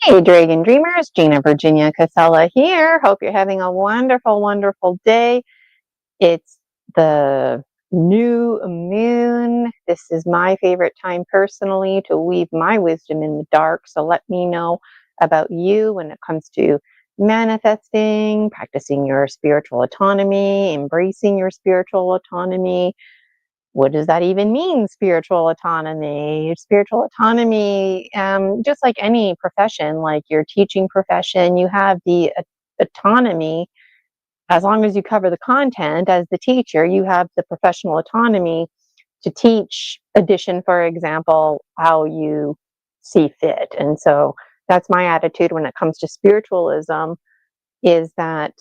Hey, Dragon Dreamers, Gina Virginia Casella here. Hope you're having a wonderful, wonderful day. It's the new moon. This is my favorite time personally to weave my wisdom in the dark. So let me know about you when it comes to manifesting, practicing your spiritual autonomy, embracing your spiritual autonomy. What does that even mean, spiritual autonomy? Spiritual autonomy, just like any profession, like your teaching profession, you have the autonomy. As long as you cover the content as the teacher, you have the professional autonomy to teach addition, for example, how you see fit. And so that's my attitude when it comes to spiritualism, is that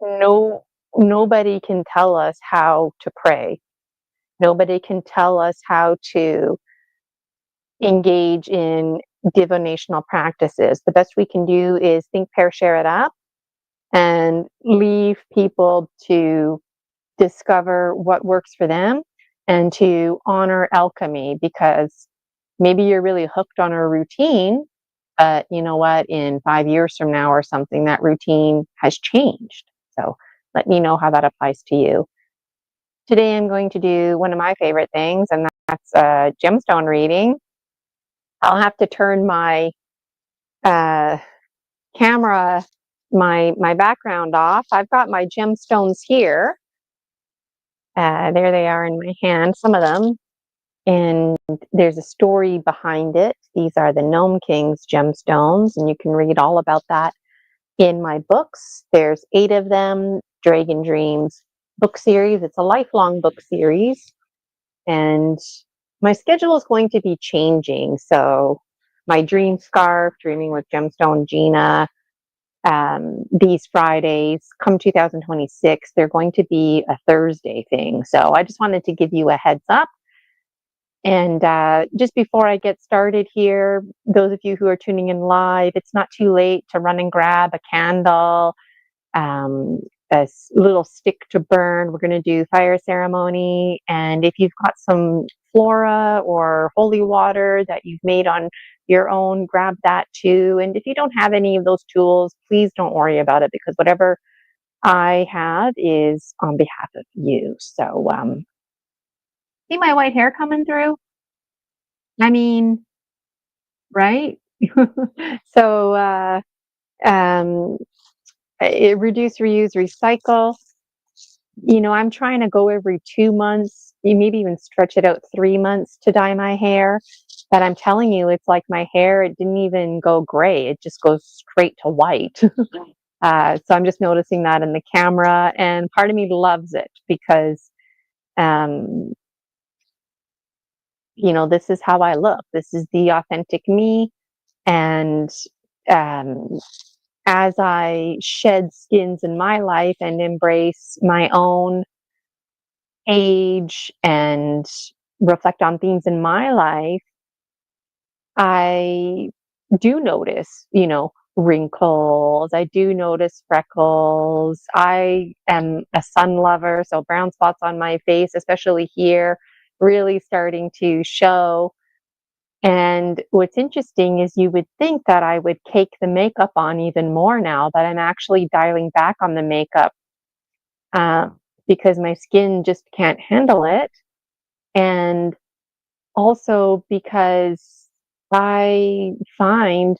no nobody can tell us how to pray. Nobody can tell us how to engage in divinational practices. The best we can do is think, pair, share it up, and leave people to discover what works for them and to honor alchemy, because maybe you're really hooked on a routine, but you know what? In 5 years from now or something, that routine has changed. So let me know how that applies to you. Today I'm going to do one of my favorite things, and that's a gemstone reading. I'll have to turn my uh, camera, my background off. I've got my gemstones here. There they are in my hand, some of them. And there's a story behind it. These are the Gnome King's gemstones, and you can read all about that in my books. There's 8 of them, Dragon Dreams book series. It's a lifelong book series. And my schedule is going to be changing. So my dream scarf, Dreaming with Gemstone Gina, these Fridays, come 2026, they're going to be a Thursday thing. So I just wanted to give you a heads up. And just before I get started here, those of you who are tuning in live, it's not too late to run and grab a candle, a little stick to burn. We're going to do fire ceremony. And if you've got some flora or holy water that you've made on your own, grab that too. And if you don't have any of those tools, please don't worry about it, because whatever I have is on behalf of you. So, see my white hair coming through? I mean, right? So, um, reduce, reuse, recycle. I'm trying to go every 2 months, maybe even stretch it out 3 months to dye my hair. But I'm telling you, it's like my hair, it didn't even go gray. It just goes straight to white. So I'm just noticing that in the camera. And part of me loves it because, um, this is how I look. This is the authentic me. And um, as I shed skins in my life and embrace my own age and reflect on things in my life, I do notice, wrinkles. I do notice freckles. I am a sun lover, so brown spots on my face, especially here, really starting to show. And what's interesting is you would think that I would cake the makeup on even more now, but I'm actually dialing back on the makeup uh, because my skin just can't handle it. And also because I find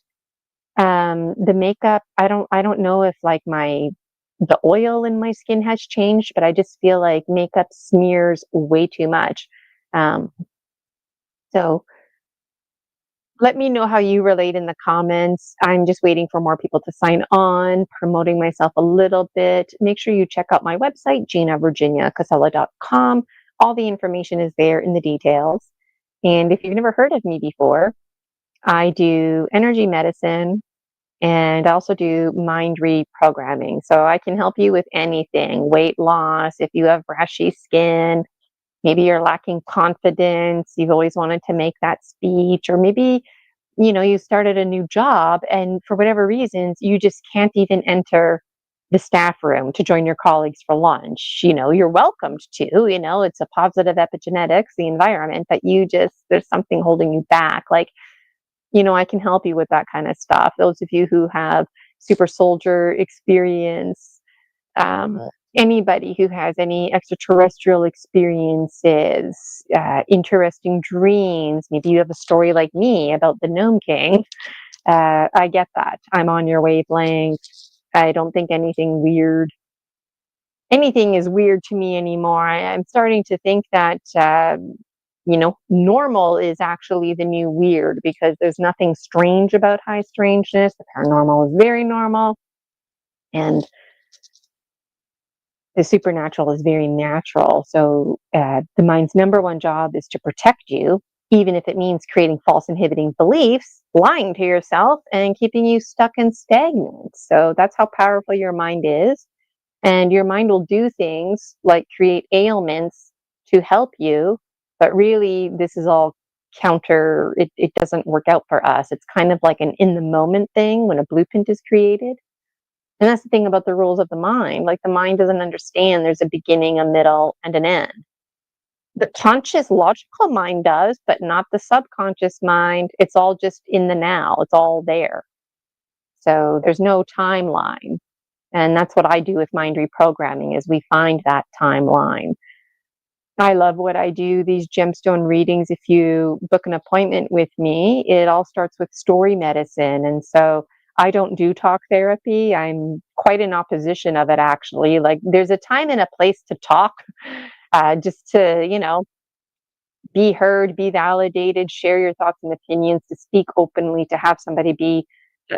the makeup, I don't know if like the oil in my skin has changed, but I just feel like makeup smears way too much. Um, so let me know how you relate in the comments. I'm just waiting for more people to sign on, promoting myself a little bit. Make sure you check out my website, ginavirginiacasella.com. All the information is there in the details. And if you've never heard of me before, I do energy medicine, and I also do mind reprogramming. So I can help you with anything: weight loss, if you have rashy skin, maybe you're lacking confidence, you've always wanted to make that speech, or maybe, you started a new job and for whatever reasons, you just can't even enter the staff room to join your colleagues for lunch. You're welcomed to, it's a positive epigenetics, the environment, but there's something holding you back. Like, I can help you with that kind of stuff. Those of you who have super soldier experience, anybody who has any extraterrestrial experiences, interesting dreams, maybe you have a story like me about the Gnome King. I get that. I'm on your wavelength. I don't think anything is weird to me anymore. I'm starting to think that, normal is actually the new weird, because there's nothing strange about high strangeness. The paranormal is very normal, and the supernatural is very natural. So the mind's number one job is to protect you, even if it means creating false inhibiting beliefs, lying to yourself, and keeping you stuck and stagnant. So that's how powerful your mind is. And your mind will do things like create ailments to help you, but really this is all counter. It doesn't work out for us. It's kind of like an in the moment thing when a blueprint is created. And that's the thing about the rules of the mind. Like, the mind doesn't understand there's a beginning, a middle, and an end. The conscious, logical mind does, but not the subconscious mind. It's all just in the now. It's all there. So there's no timeline. And that's what I do with mind reprogramming, is we find that timeline. I love what I do, these gemstone readings. If you book an appointment with me, it all starts with story medicine. And so I don't do talk therapy. I'm quite in opposition of it, actually. Like, there's a time and a place to talk, just to, be heard, be validated, share your thoughts and opinions, to speak openly, to have somebody be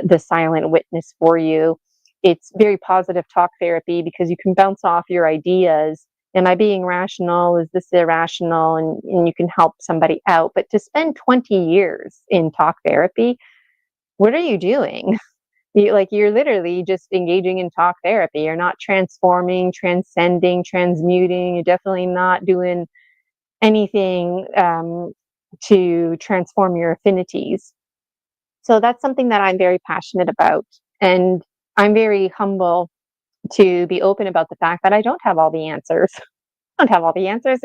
the silent witness for you. It's very positive talk therapy, because you can bounce off your ideas. Am I being rational? Is this irrational? And you can help somebody out. But to spend 20 years in talk therapy, what are you doing? You're literally just engaging in talk therapy. You're not transforming, transcending, transmuting. You're definitely not doing anything to transform your affinities. So that's something that I'm very passionate about. And I'm very humble to be open about the fact that I don't have all the answers. I don't have all the answers.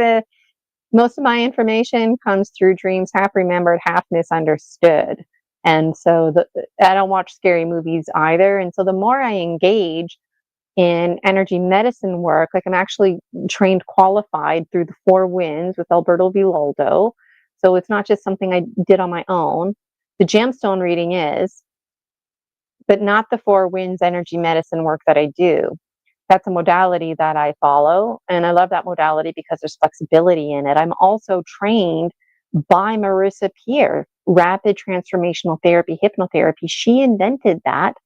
Most of my information comes through dreams, half remembered, half misunderstood. And so I don't watch scary movies either. And so the more I engage in energy medicine work, like, I'm actually trained, qualified through the Four Winds with Alberto Villoldo. So it's not just something I did on my own. The gemstone reading is, but not the Four Winds energy medicine work that I do. That's a modality that I follow, and I love that modality because there's flexibility in it. I'm also trained by Marissa Peer, rapid transformational therapy, hypnotherapy. She invented that.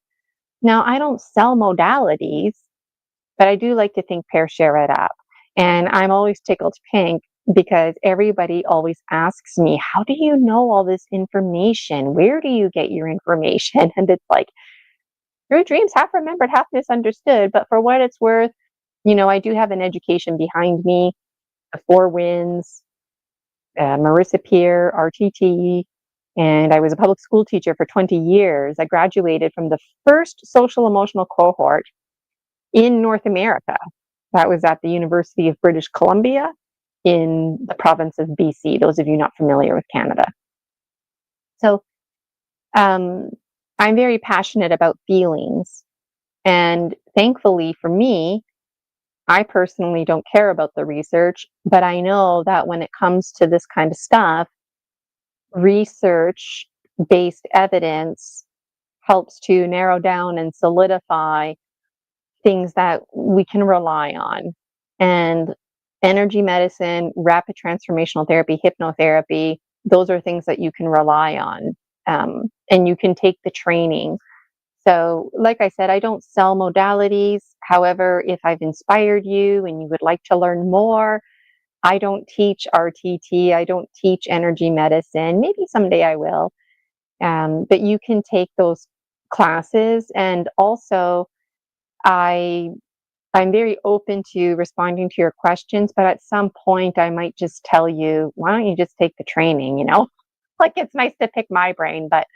Now, I don't sell modalities, but I do like to think, pair, share it up. And I'm always tickled pink, because everybody always asks me, how do you know all this information? Where do you get your information? And it's like, through dreams, half remembered, half misunderstood. But for what it's worth, I do have an education behind me. The Four Winds, Marissa Peer, RTT, and I was a public school teacher for 20 years. I graduated from the first social emotional cohort in North America. That was at the University of British Columbia in the province of BC, those of you not familiar with Canada. So I'm very passionate about feelings. And thankfully for me, I personally don't care about the research, but I know that when it comes to this kind of stuff, research-based evidence helps to narrow down and solidify things that we can rely on. And energy medicine, rapid transformational therapy, hypnotherapy, those are things that you can rely on. And you can take the training. So, like I said, I don't sell modalities. However, if I've inspired you and you would like to learn more, I don't teach RTT. I don't teach energy medicine. Maybe someday I will. But you can take those classes. And also, I'm very open to responding to your questions, but at some point I might just tell you, why don't you just take the training, Like, it's nice to pick my brain, but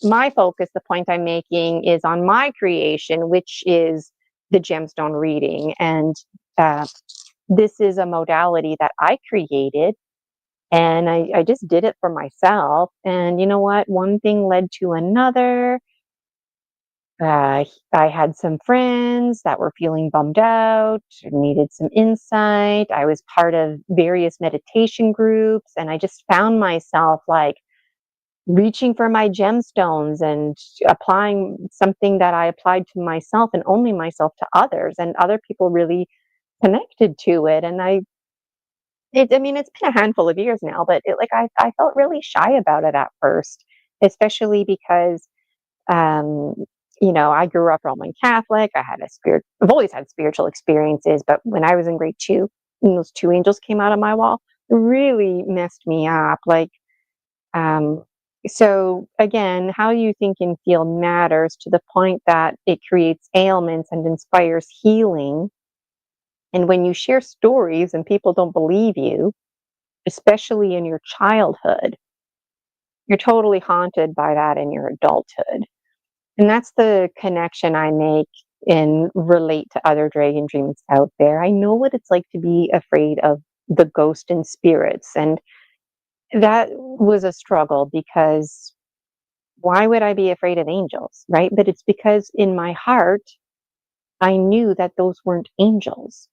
my focus, the point I'm making, is on my creation, which is the gemstone reading. And this is a modality that I created, And I just did it for myself. And you know what? One thing led to another. I had some friends that were feeling bummed out, needed some insight. I was part of various meditation groups, and I just found myself like reaching for my gemstones and applying something that I applied to myself and only myself to others, and other people really connected to it. And I mean, it's been a handful of years now, but I felt really shy about it at first, especially because um, I grew up Roman Catholic. I've always had spiritual experiences, but when I was in grade two, and those two angels came out of my wall, it really messed me up. Um, so again, how you think and feel matters to the point that it creates ailments and inspires healing. And when you share stories and people don't believe you, especially in your childhood, you're totally haunted by that in your adulthood. And that's the connection I make and relate to other dragon dreams out there. I know what it's like to be afraid of the ghost and spirits. And that was a struggle because why would I be afraid of angels, right? But it's because in my heart, I knew that those weren't angels.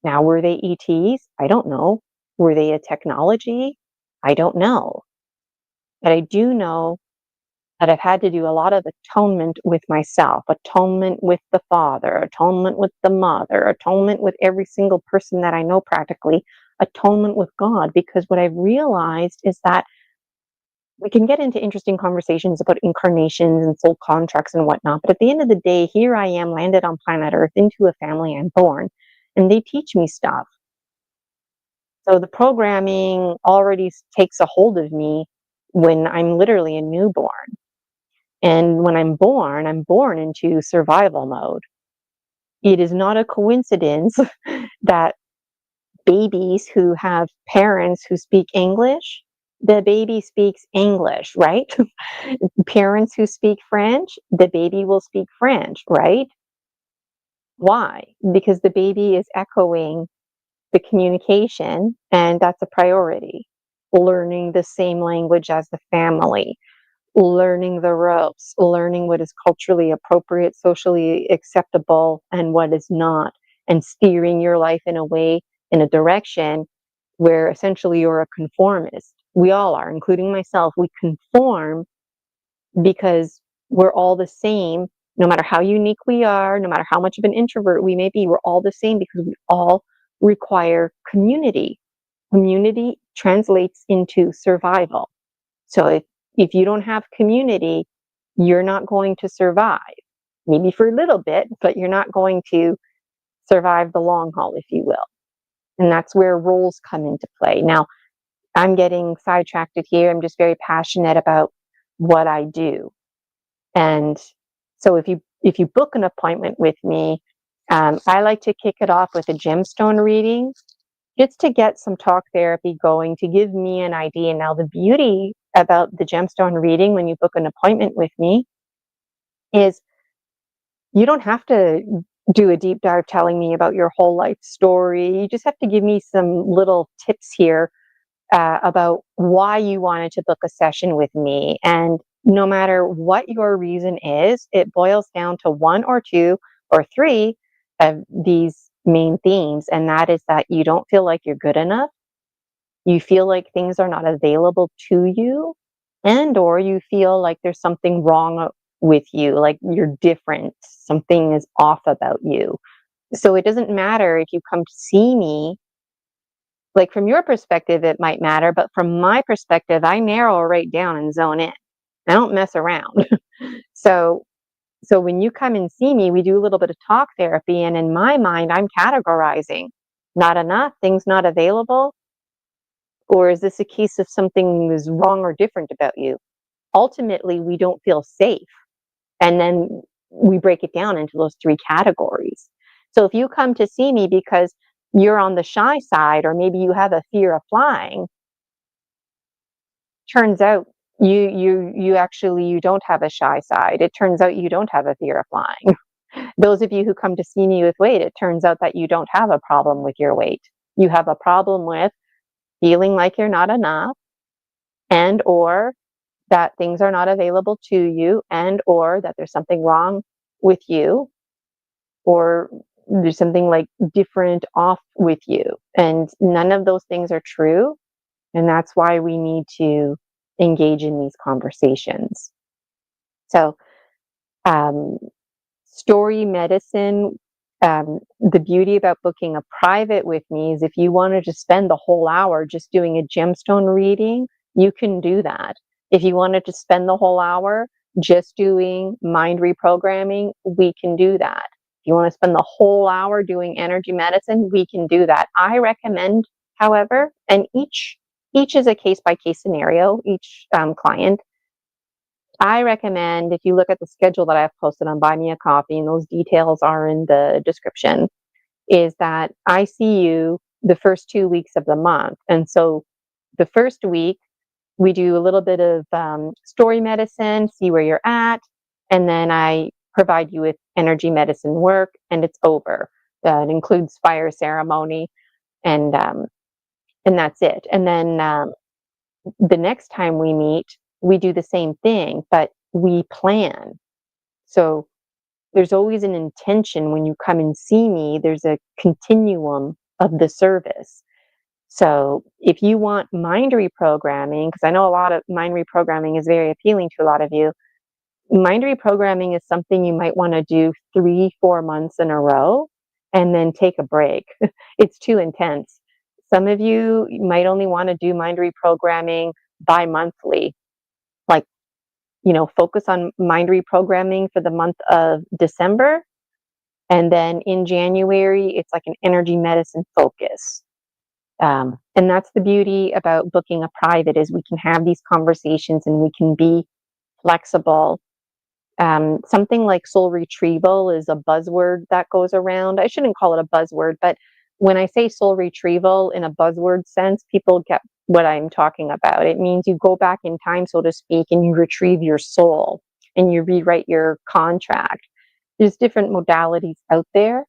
Now, were they ETs? I don't know. Were they a technology? I don't know. But I do know that I've had to do a lot of atonement with myself, atonement with the father, atonement with the mother, atonement with every single person that I know practically, atonement with God, because what I've realized is that we can get into interesting conversations about incarnations and soul contracts and whatnot, but at the end of the day, here I am landed on planet Earth into a family I'm born, and they teach me stuff. So the programming already takes a hold of me when I'm literally a newborn. And when I'm born into survival mode. It is not a coincidence that babies who have parents who speak English, the baby speaks English, right? Parents who speak French, the baby will speak French, right? Why? Because the baby is echoing the communication, and that's a priority. Learning the same language as the family, learning the ropes, learning what is culturally appropriate, socially acceptable, and what is not, and steering your life in a way, in a direction where essentially you're a conformist. We all are, including myself. We conform because we're all the same, no matter how unique we are, no matter how much of an introvert we may be, we're all the same because we all require community. Community translates into survival. So if you don't have community, you're not going to survive. Maybe for a little bit, but you're not going to survive the long haul, if you will. And that's where roles come into play. Now, I'm getting sidetracked here. I'm just very passionate about what I do. And so if you book an appointment with me, I like to kick it off with a gemstone reading just to get some talk therapy going, to give me an idea. Now, the beauty about the gemstone reading when you book an appointment with me is you don't have to do a deep dive telling me about your whole life story. You just have to give me some little tips here about why you wanted to book a session with me. And no matter what your reason is, it boils down to one or two or three of these main themes. And that is that you don't feel like you're good enough. You feel like things are not available to you, and or you feel like there's something wrong with you, like you're different, something is off about you. So it doesn't matter if you come to see me. Like from your perspective it might matter, but from my perspective I narrow right down and zone in. I don't mess around. so so when you come and see me, we do a little bit of talk therapy, and in my mind I'm categorizing: not enough, things not available, or is this a case of something is wrong or different about you? Ultimately, we don't feel safe. And then we break it down into those three categories. So if you come to see me because you're on the shy side, or maybe you have a fear of flying, turns out you don't have a shy side. It turns out you don't have a fear of flying. Those of you who come to see me with weight, it turns out that you don't have a problem with your weight. You have a problem with feeling like you're not enough, and or that things are not available to you, and or that there's something wrong with you, or there's something like different off with you. And none of those things are true. And that's why we need to engage in these conversations. So, um, story medicine, the beauty about booking a private with me is if you wanted to spend the whole hour just doing a gemstone reading, you can do that. If you wanted to spend the whole hour just doing mind reprogramming, we can do that. If you want to spend the whole hour doing energy medicine, we can do that. I recommend, however, and each is a case by case scenario, each client. I recommend, if you look at the schedule that I've posted on Buy Me a Coffee, and those details are in the description, is that I see you the first 2 weeks of the month. And so the first week, we do a little bit of story medicine, see where you're at, and then I provide you with energy medicine work, and it's over. It includes fire ceremony, and that's it. And then the next time we meet, we do the same thing, but we plan. So there's always an intention when you come and see me, there's a continuum of the service. So if you want mind reprogramming, because I know a lot of mind reprogramming is very appealing to a lot of you, mind reprogramming is something you might want to do 3-4 months in a row and then take a break. It's too intense. Some of you might only want to do mind reprogramming bi-monthly, like, focus on mind reprogramming for the month of December. And then in January, it's like an energy medicine focus. And that's the beauty about booking a private, is we can have these conversations and we can be flexible. Something like soul retrieval is a buzzword that goes around. I shouldn't call it a buzzword, but when I say soul retrieval in a buzzword sense, people get what I'm talking about. It means you go back in time, so to speak, and you retrieve your soul and you rewrite your contract. There's different modalities out there.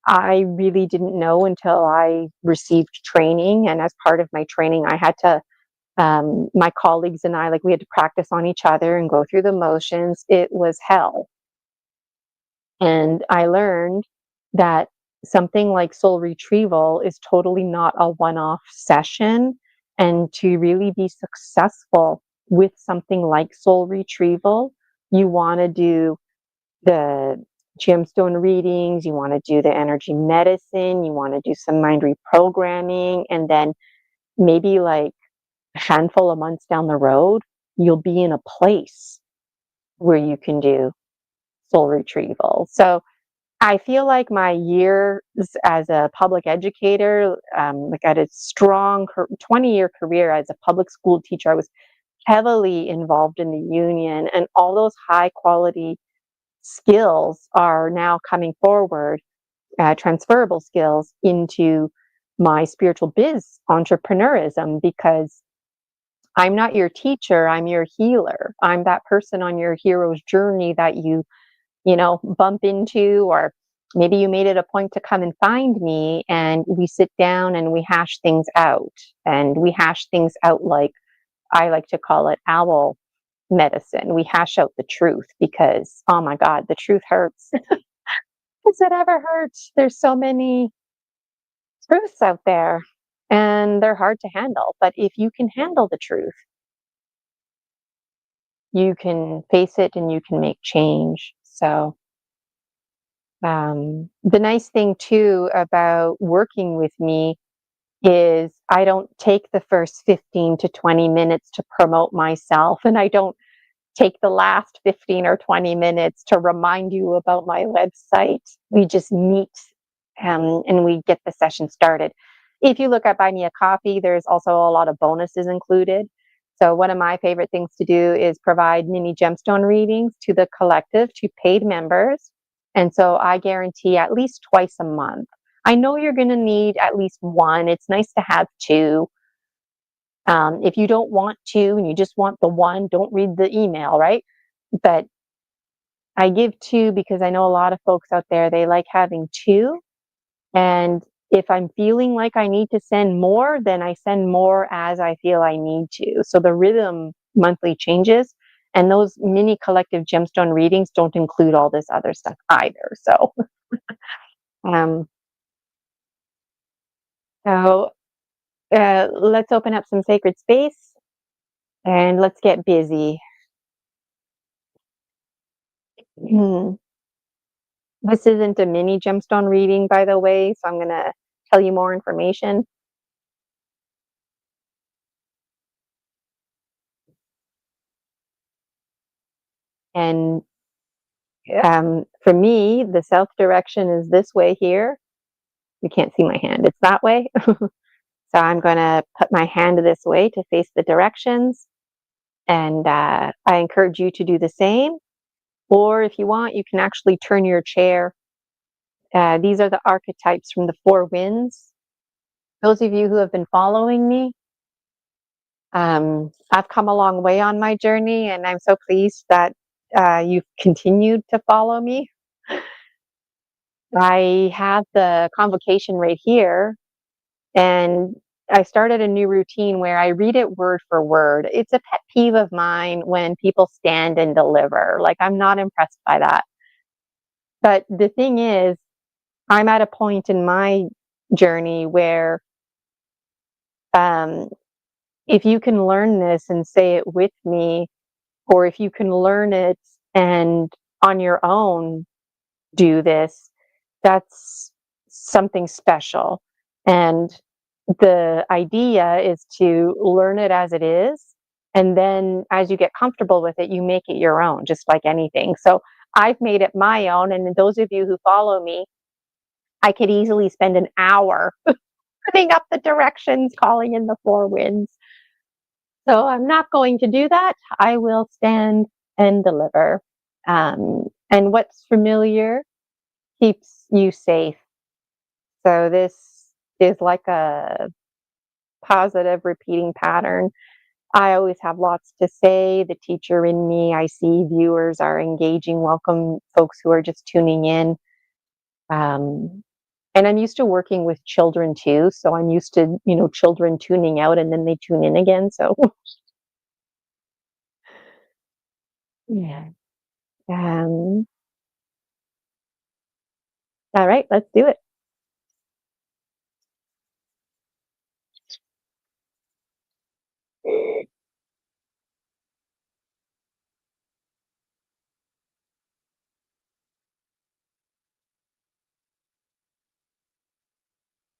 I really didn't know until I received training. And as part of my training, I had to, my colleagues and I, like, we had to practice on each other and go through the motions. It was hell. And I learned that something like soul retrieval is totally not a one-off session. And to really be successful with something like soul retrieval, you want to do the gemstone readings, you want to do the energy medicine, you want to do some mind reprogramming, and then maybe like a handful of months down the road, you'll be in a place where you can do soul retrieval. So I feel like my years as a public educator, like I had a strong 20-year career as a public school teacher. I was heavily involved in the union, and all those high quality skills are now coming forward, transferable skills into my spiritual biz entrepreneurism, because I'm not your teacher, I'm your healer. I'm that person on your hero's journey that you bump into, or maybe you made it a point to come and find me, and we sit down and we hash things out. And we hash things out like I like to call it owl medicine. We hash out the truth, because, oh my God, the truth hurts. Does it ever hurt? There's so many truths out there and they're hard to handle. But if you can handle the truth, you can face it and you can make change. So, the nice thing too about working with me is I don't take the first 15 to 20 minutes to promote myself, and I don't take the last 15 or 20 minutes to remind you about my website. We just meet, and we get the session started. If you look at Buy Me a Coffee, there's also a lot of bonuses included. So one of my favorite things to do is provide mini gemstone readings to the collective, to paid members. And so I guarantee at least twice a month. I know you're going to need at least one. It's nice to have two. If you don't want two and you just want the one, don't read the email, right? But I give two because I know a lot of folks out there, they like having two. And if I'm feeling like I need to send more, then I send more as I feel I need to. So the rhythm monthly changes, and those mini collective gemstone readings don't include all this other stuff either. So, um, so let's open up some sacred space and let's get busy. Hmm. This isn't a mini gemstone reading, by the way, so I'm going to tell you more information. And for me, the south direction is this way here. You can't see my hand, it's that way. So I'm going to put my hand this way to face the directions. And I encourage you to do the same. Or if you want, you can actually turn your chair. These are the archetypes from the four winds. Those of you who have been following me, I've come a long way on my journey, and I'm so pleased that you've continued to follow me. I have the convocation right here, and I started a new routine where I read it word for word. It's a pet peeve of mine when people stand and deliver. Like, I'm not impressed by that. But the thing is, I'm at a point in my journey where um, if you can learn this and say it with me, or if you can learn it and on your own do this, that's something special. And the idea is to learn it as it is. And then as you get comfortable with it, you make it your own, just like anything. So I've made it my own. And those of you who follow me, I could easily spend an hour putting up the directions, calling in the four winds. So I'm not going to do that. I will stand and deliver. And what's familiar keeps you safe. So this is like a positive repeating pattern. I always have lots to say. The teacher in me, I see viewers are engaging. Welcome, folks who are just tuning in. Um, and I'm used to working with children too. So I'm used to, children tuning out and then they tune in again. So, yeah. Um, all right, let's do it.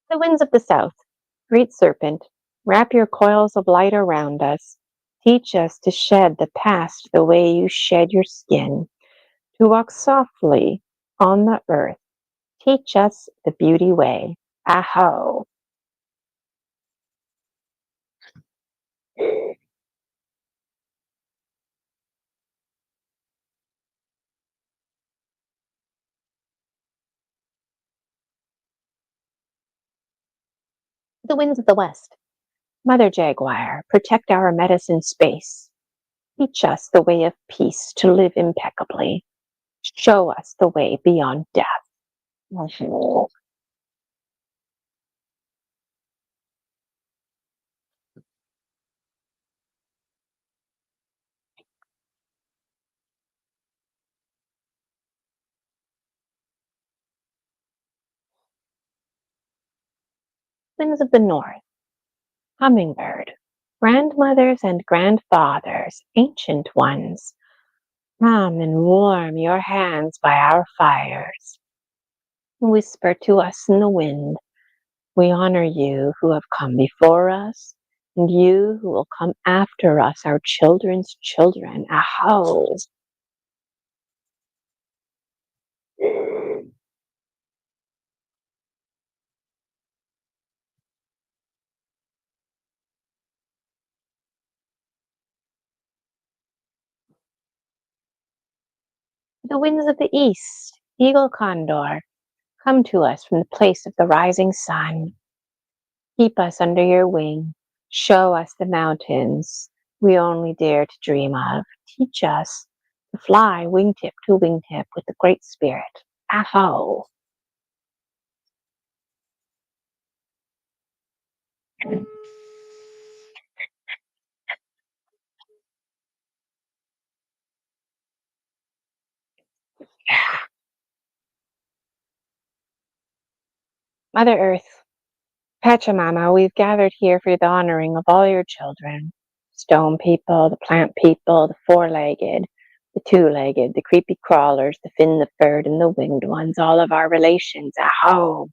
The winds of the south, great serpent, wrap your coils of light around us. Teach us to shed the past the way you shed your skin, to walk softly on the earth. Teach us the beauty way. Aho. The winds of the west, Mother Jaguar, protect our medicine space. Teach us the way of peace to live impeccably. Show us the way beyond death. The winds of the north, hummingbird, grandmothers and grandfathers, ancient ones, come and warm your hands by our fires. Whisper to us in the wind, we honor you who have come before us, and you who will come after us, our children's children. Aho! The winds of the east, eagle condor, come to us from the place of the rising sun. Keep us under your wing. Show us the mountains we only dare to dream of. Teach us to fly wingtip to wingtip with the Great Spirit. Aho! Mother Earth, Pachamama, we've gathered here for the honoring of all your children. Stone people, the plant people, the four-legged, the two-legged, the creepy crawlers, the fin, the furred, and the winged ones, all of our relations. Aho!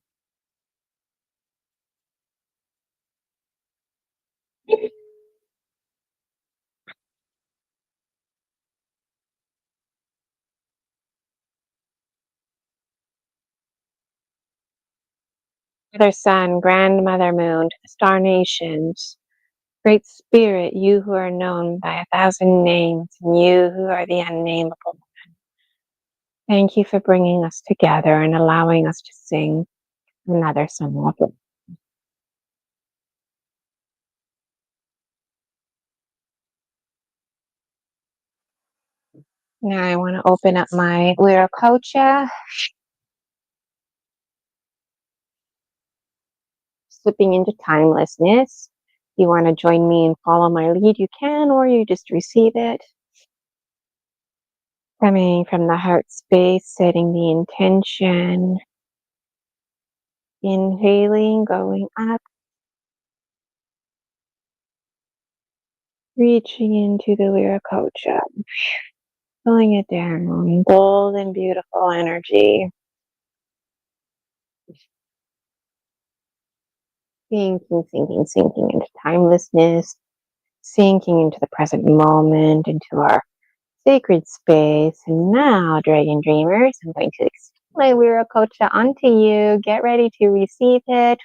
Mother Sun, Grandmother Moon, to the star nations. Great Spirit, you who are known by 1,000 names, and you who are the unnameable. Thank you for bringing us together and allowing us to sing another song of love. Now I want to open up my Wiracocha, slipping into timelessness. You want to join me and follow my lead, you can, or you just receive it. Coming from the heart space, setting the intention. Inhaling, going up. Reaching into the Wiracocha. Pulling it down. Golden, beautiful energy. Sinking into timelessness. Sinking into the present moment, into our sacred space. And now, Dragon Dreamers, I'm going to extend my Wiracocha onto you. Get ready to receive it.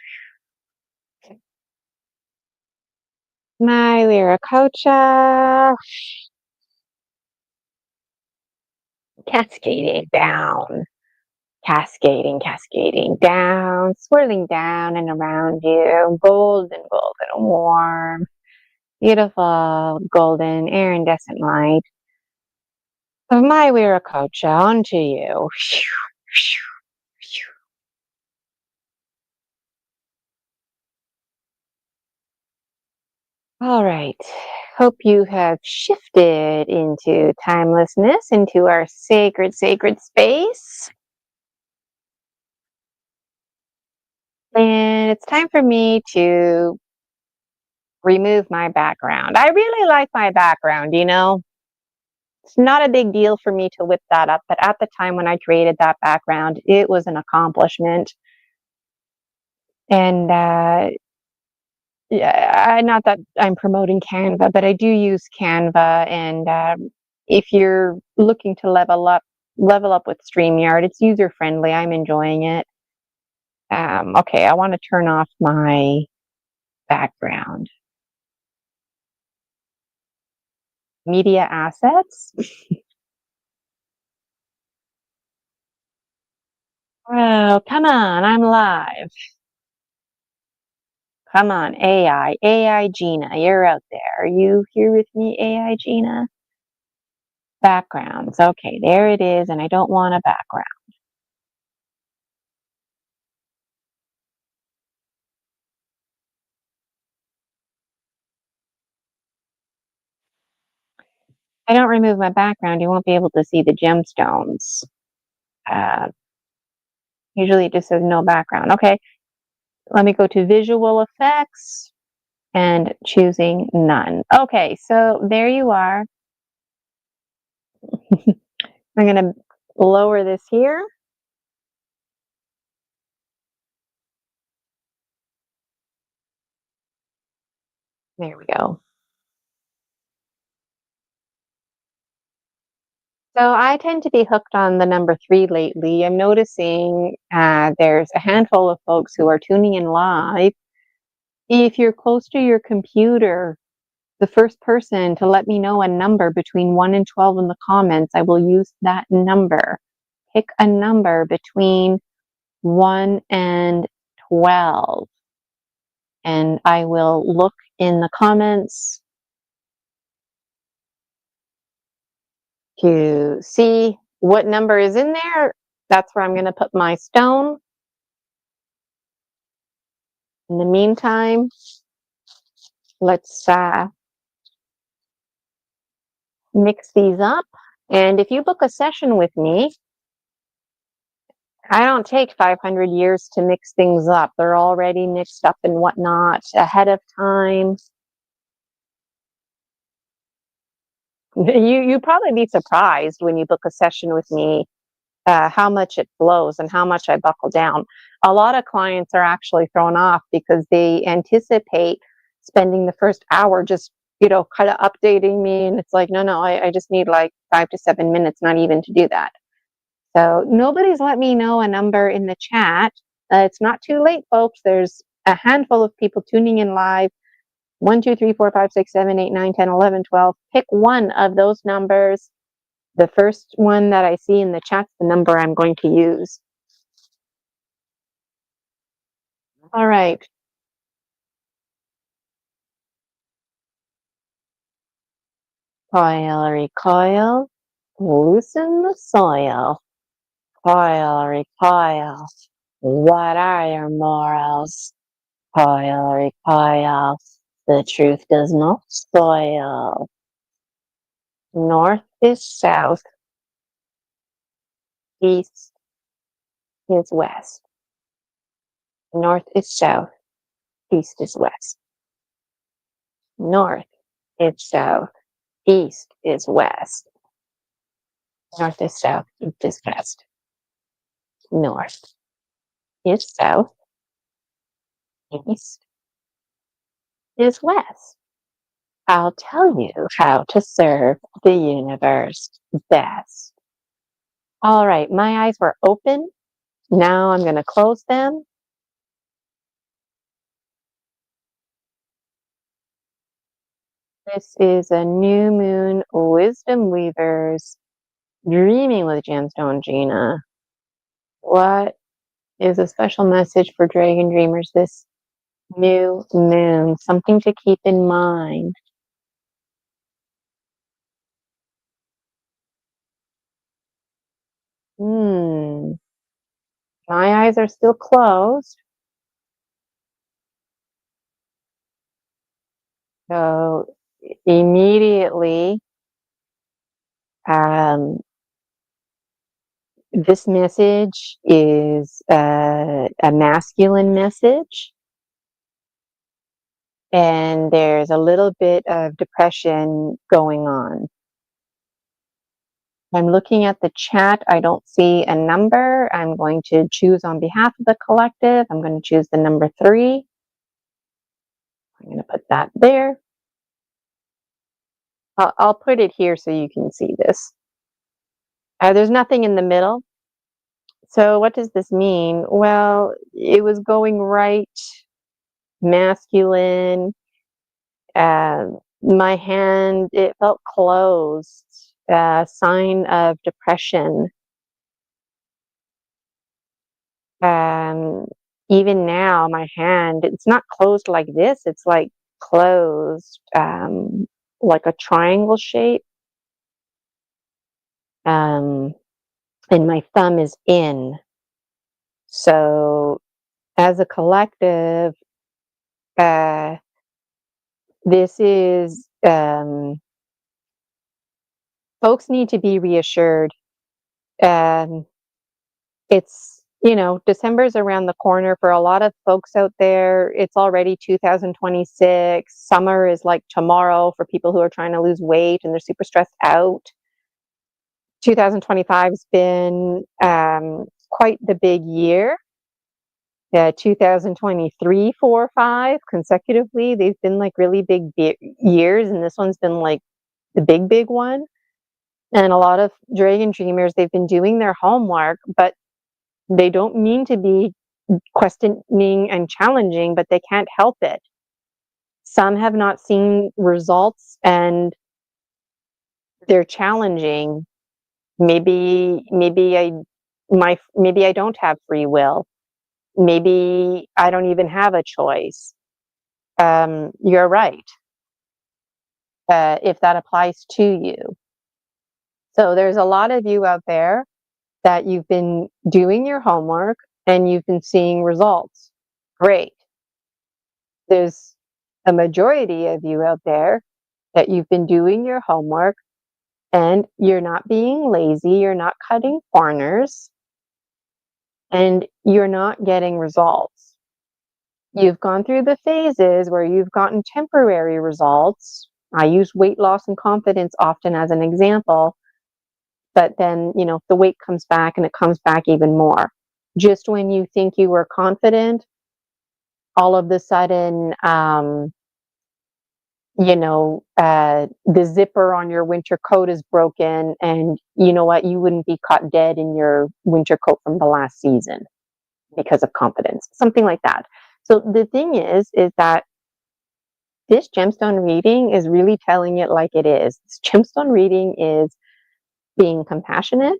My Wiracocha. Cascading down. Cascading down. Swirling down and around you. Golden, warm. Beautiful, golden, iridescent light of my Wiracocha onto you. All right. Hope you have shifted into timelessness, into our sacred space. And it's time for me to remove my background. I really like my background, you know. It's not a big deal for me to whip that up, but at the time when I created that background, it was an accomplishment. And yeah, not that I'm promoting Canva, but I do use Canva. And if you're looking to level up with StreamYard, it's user friendly. I'm enjoying it. Okay, I want to turn off my background. Media assets. Oh, come on, I'm live. Come on, AI Gina, you're out there. Are you here with me, AI Gina? Backgrounds. Okay, there it is, and I don't want a background. I don't remove my background, you won't be able to see the gemstones. Uh, Usually it just says no background. Okay, let me go to visual effects and choosing none. Okay, so there you are. I'm going to lower this here. There we go. So I tend to be hooked on the number 3 lately. I'm noticing there's a handful of folks who are tuning in live. If you're close to your computer, the first person to let me know a number between 1 and 12 in the comments, I will use that number. Pick a number between 1 and 12. And I will look in the comments to see what number is in there. That's where I'm going to put my stone. In the meantime, Let's mix these up. And if you book a session with me, I don't take 500 years to mix things up. They're already mixed up and whatnot ahead of time. You probably be surprised when you book a session with me, how much it flows and how much I buckle down. A lot of clients are actually thrown off because they anticipate spending the first hour just, kind of updating me. And it's like, no, I just need like 5 to 7 minutes, not even to do that. So nobody's let me know a number in the chat. It's not too late, folks. There's a handful of people tuning in live. 1, 2, 3, 4, 5, 6, 7, 8, 9, 10, 11, 12. Pick one of those numbers. The first one that I see in the chat's the number I'm going to use. All right. Coil, recoil, loosen the soil. Coil, recoil, what are your morals? Coil, recoil, the truth does not soil. North is south, east is west. North is south, east is west. North is south, east is west. North is south, east is west. North is south, east is west. I'll tell you how to serve the universe best. All right, my eyes were open. Now I'm going to close them. This is a new moon wisdom weavers dreaming with gemstone Gina. What is a special message for dragon dreamers this new moon? Something to keep in mind. My eyes are still closed. So immediately, this message is a masculine message. And there's a little bit of depression going on. I'm looking at the chat. I don't see a number. I'm going to choose on behalf of the collective. I'm going to choose the number 3. I'm going to put that there. I'll put it here so you can see this. There's nothing in the middle. So what does this mean? Well, it was going right, masculine. My hand, it felt closed. Sign of depression. Even now, my hand, it's not closed like this. It's like closed, like a triangle shape. And my thumb is in. So as a collective, this is, folks need to be reassured. It's, December's around the corner for a lot of folks out there. It's already 2026. Summer is like tomorrow for people who are trying to lose weight and they're super stressed out. 2025 has been quite the big year. 2023, 4, 5 consecutively, they've been like really big years, and this one's been like the big one. And a lot of dragon dreamers, they've been doing their homework, but they don't mean to be questioning and challenging, but they can't help it. Some have not seen results and they're challenging. Maybe I don't have free will. Maybe I don't even have a choice. You're right. If that applies to you. So there's a lot of you out there that you've been doing your homework and you've been seeing results. Great. There's a majority of you out there, that you've been doing your homework and you're not being lazy, you're not cutting corners, and you're not getting results. You've gone through the phases where you've gotten temporary results. I use weight loss and confidence often as an example, but then, the weight comes back and it comes back even more. Just when you think you were confident, all of the sudden, the zipper on your winter coat is broken, and you know what? You wouldn't be caught dead in your winter coat from the last season because of confidence, something like that. So the thing is that this gemstone reading is really telling it like it is. This gemstone reading is being compassionate,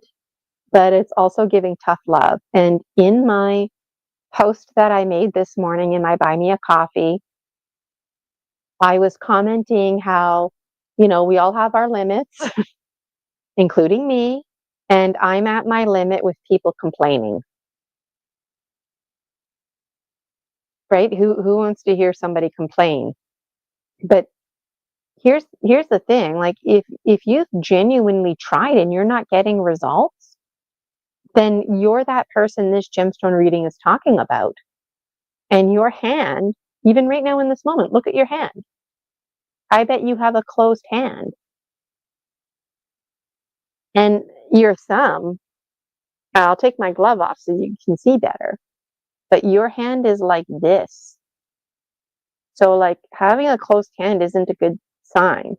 but it's also giving tough love. And in my post that I made this morning in my Buy Me a Coffee, I was commenting how, we all have our limits, including me, and I'm at my limit with people complaining. Right? Who wants to hear somebody complain? But here's the thing, like if you've genuinely tried and you're not getting results, then you're that person this gemstone reading is talking about. And your hand, even right now in this moment, look at your hand. I bet you have a closed hand. And your thumb, I'll take my glove off so you can see better, but your hand is like this. So like having a closed hand isn't a good sign.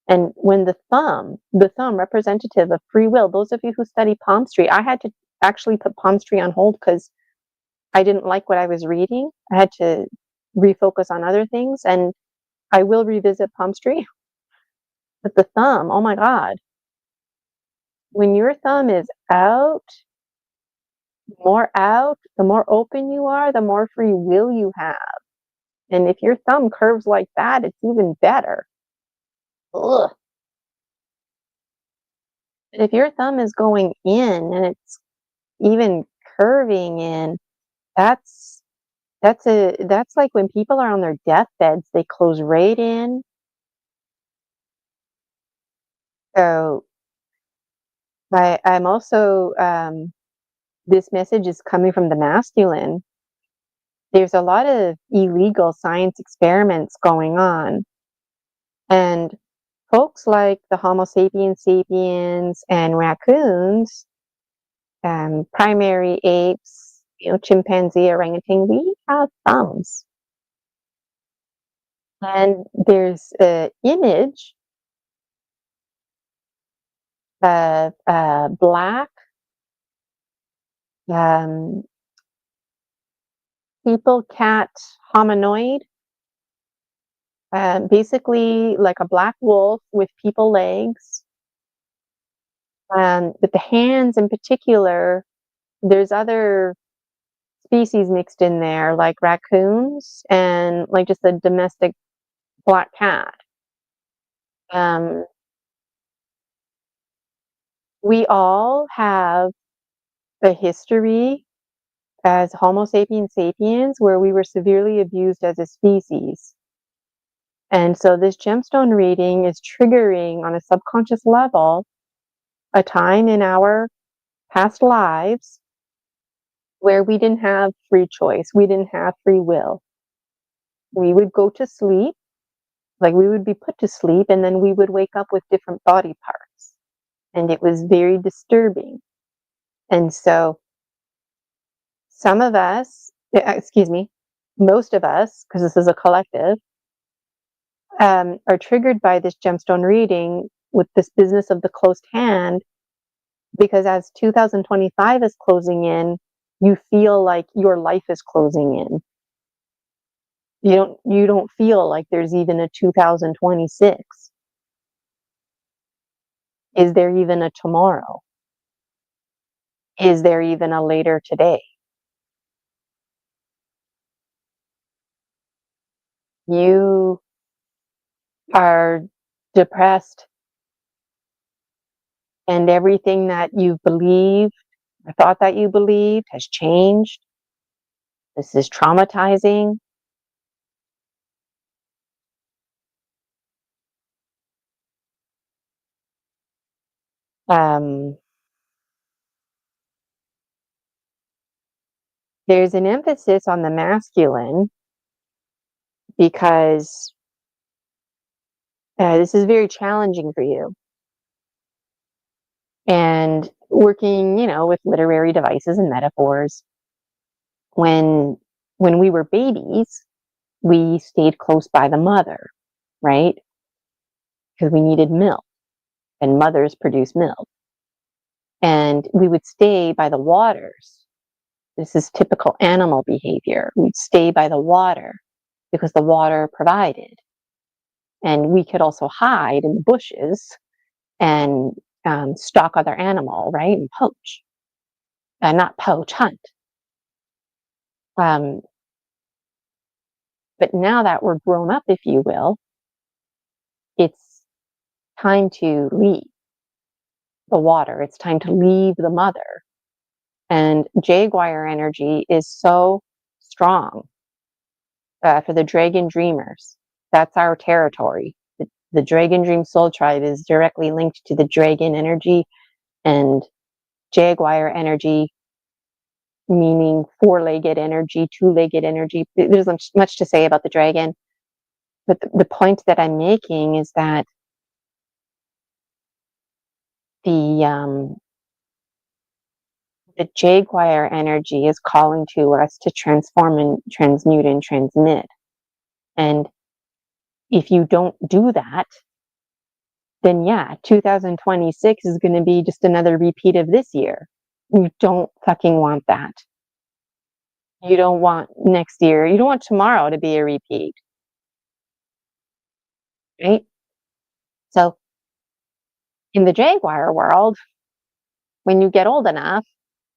And when the thumb representative of free will, those of you who study palmistry, I had to actually put palmistry on hold because I didn't like what I was reading. I had to refocus on other things, and I will revisit palmistry. But the thumb, oh my God, when your thumb is out, the more open you are, the more free will you have. And if your thumb curves like that, it's even better. Ugh. But if your thumb is going in and it's even curving in, that's that's like when people are on their deathbeds, they close right in. So I'm also this message is coming from the masculine. There's a lot of illegal science experiments going on, and folks like the Homo sapiens sapiens and raccoons, primary apes, chimpanzee, orangutan, we have thumbs. And there's an image of a black um, people cat hominoid, basically like a black wolf with people legs. But the hands in particular, there's other species mixed in there, like raccoons and like just a domestic black cat. Um, we all have a history as Homo sapiens sapiens where we were severely abused as a species. And so this gemstone reading is triggering on a subconscious level a time in our past lives where we didn't have free choice, we didn't have free will. We would go to sleep, like we would be put to sleep, and then we would wake up with different body parts. And it was very disturbing. And so some of us, most of us, because this is a collective, are triggered by this gemstone reading with this business of the closed hand, because as 2025 is closing in, you feel like your life is closing in. You don't feel like there's even a 2026. Is there even a tomorrow? Is there even a later today? You are depressed, and everything that you've believed or thought that you believed has changed. This is traumatizing. Um, there's an emphasis on the masculine because this is very challenging for you. And working, with literary devices and metaphors, when we were babies, we stayed close by the mother, right? Because we needed milk, and mothers produce milk. And we would stay by the waters. This is typical animal behavior. We'd stay by the water because the water provided. And we could also hide in the bushes and stalk other animal, right? And poach. Not poach, hunt. Um, but now that we're grown up, if you will, it's time to leave the water. It's time to leave the mother. And Jaguar energy is so strong for the dragon dreamers. That's our territory. The Dragon Dream Soul Tribe is directly linked to the dragon energy, and Jaguar energy, meaning four-legged energy, two-legged energy. There's much to say about the dragon. But the point that I'm making is that the Jaguar energy is calling to us to transform and transmute and transmit. And if you don't do that, then yeah, 2026 is going to be just another repeat of this year. You don't fucking want that. You don't want next year. You don't want tomorrow to be a repeat. Right? So in the Jaguar world, when you get old enough,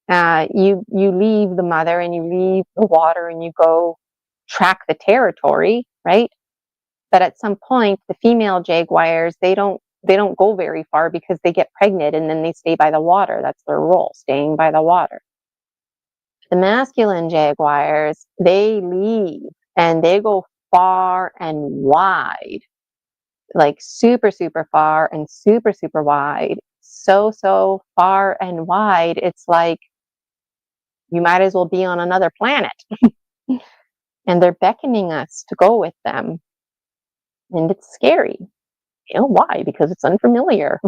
you leave the mother and you leave the water and you go track the territory, right? But at some point, the female jaguars, they don't go very far because they get pregnant and then they stay by the water. That's their role, staying by the water. The masculine jaguars, they leave and they go far and wide, like super, super far and super, super wide. So far and wide, it's like you might as well be on another planet. And they're beckoning us to go with them. And it's scary. Why? Because it's unfamiliar.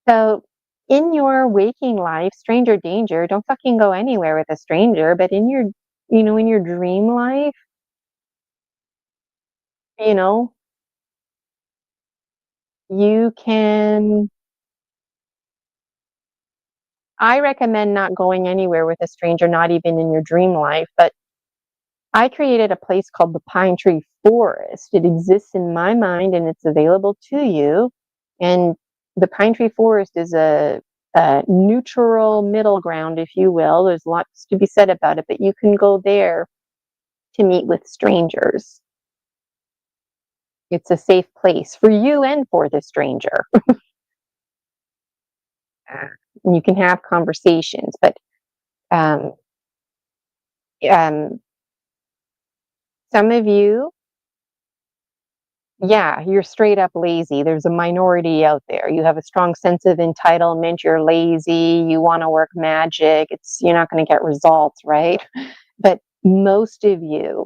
So in your waking life, stranger danger, don't fucking go anywhere with a stranger, but in your dream life, you know, you can, I recommend not going anywhere with a stranger, not even in your dream life, but I created a place called the Pine Tree Forest. It exists in my mind and it's available to you. And the Pine Tree Forest is a neutral middle ground, if you will. There's lots to be said about it, but you can go there to meet with strangers. It's a safe place for you and for the stranger. You can have conversations, but um, um, some of you, yeah, you're straight up lazy. There's a minority out there. You have a strong sense of entitlement. You're lazy. You want to work magic. You're not going to get results, right? But most of you,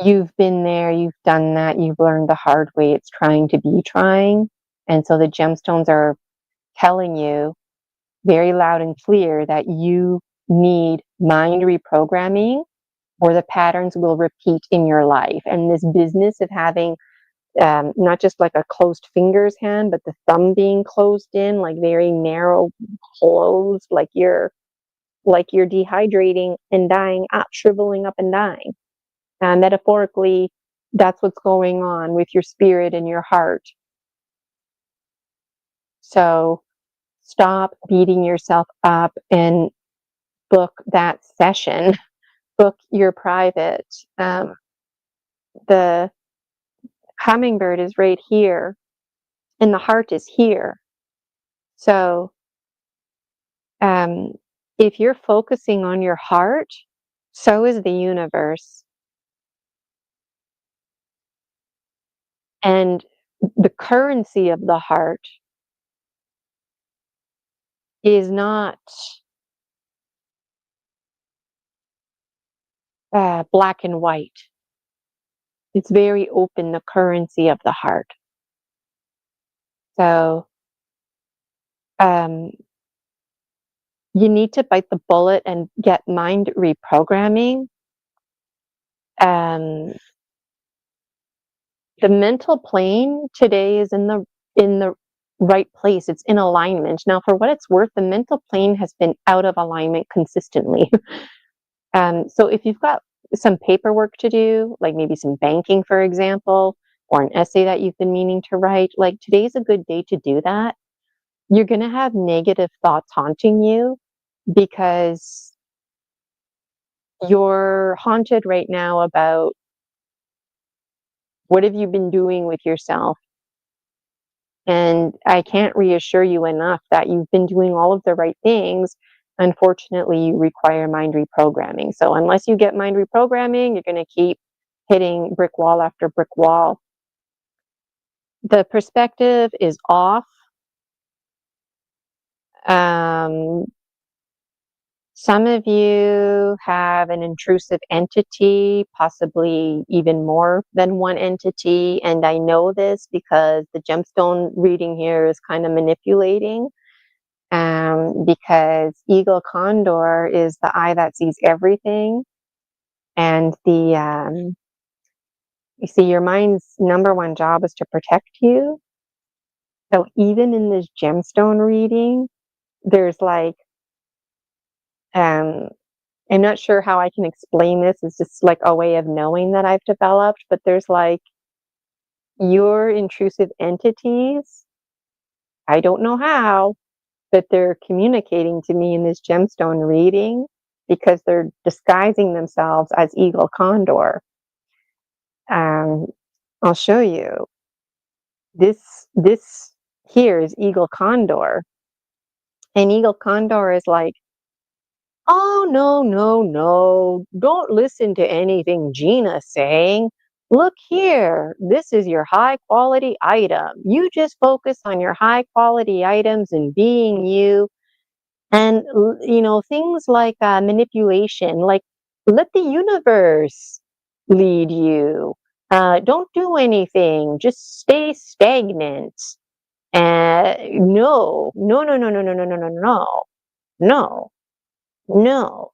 you've been there, you've done that, you've learned the hard way. It's trying to be trying. And so the gemstones are telling you very loud and clear that you need mind reprogramming or the patterns will repeat in your life. And this business of having not just like a closed fingers hand, but the thumb being closed in, like very narrow closed, like you're dehydrating and dying up, shriveling up and dying. Metaphorically, that's what's going on with your spirit and your heart. So stop beating yourself up and book that session. Book your private. The hummingbird is right here, and the heart is here. So if you're focusing on your heart, so is the universe. And the currency of the heart is not black and white. It's very open, the currency of the heart. So um, you need to bite the bullet and get mind reprogramming. Um, the mental plane today is in the right place. It's in alignment. Now, for what it's worth, the mental plane has been out of alignment consistently. So if you've got some paperwork to do, like maybe some banking, for example, or an essay that you've been meaning to write, like today's a good day to do that. You're going to have negative thoughts haunting you because you're haunted right now about what have you been doing with yourself. And I can't reassure you enough that you've been doing all of the right things. Unfortunately, you require mind reprogramming. So unless you get mind reprogramming, you're going to keep hitting brick wall after brick wall. The perspective is off. Um, some of you have an intrusive entity, possibly even more than one entity. And I know this because the gemstone reading here is kind of manipulating. Because eagle condor is the eye that sees everything. And you see, your mind's number one job is to protect you. So even in this gemstone reading, there's like, um, I'm not sure how I can explain this. It's just like a way of knowing that I've developed, but there's like your intrusive entities. I don't know how, but they're communicating to me in this gemstone reading because they're disguising themselves as eagle condor. Um, I'll show you. This here is eagle condor, and eagle condor is like, oh no no no! Don't listen to anything Gina's saying. Look here, this is your high quality item. You just focus on your high quality items and being you. And things like manipulation, like let the universe lead you. Don't do anything, just stay stagnant. No no no no no no no no no no no no.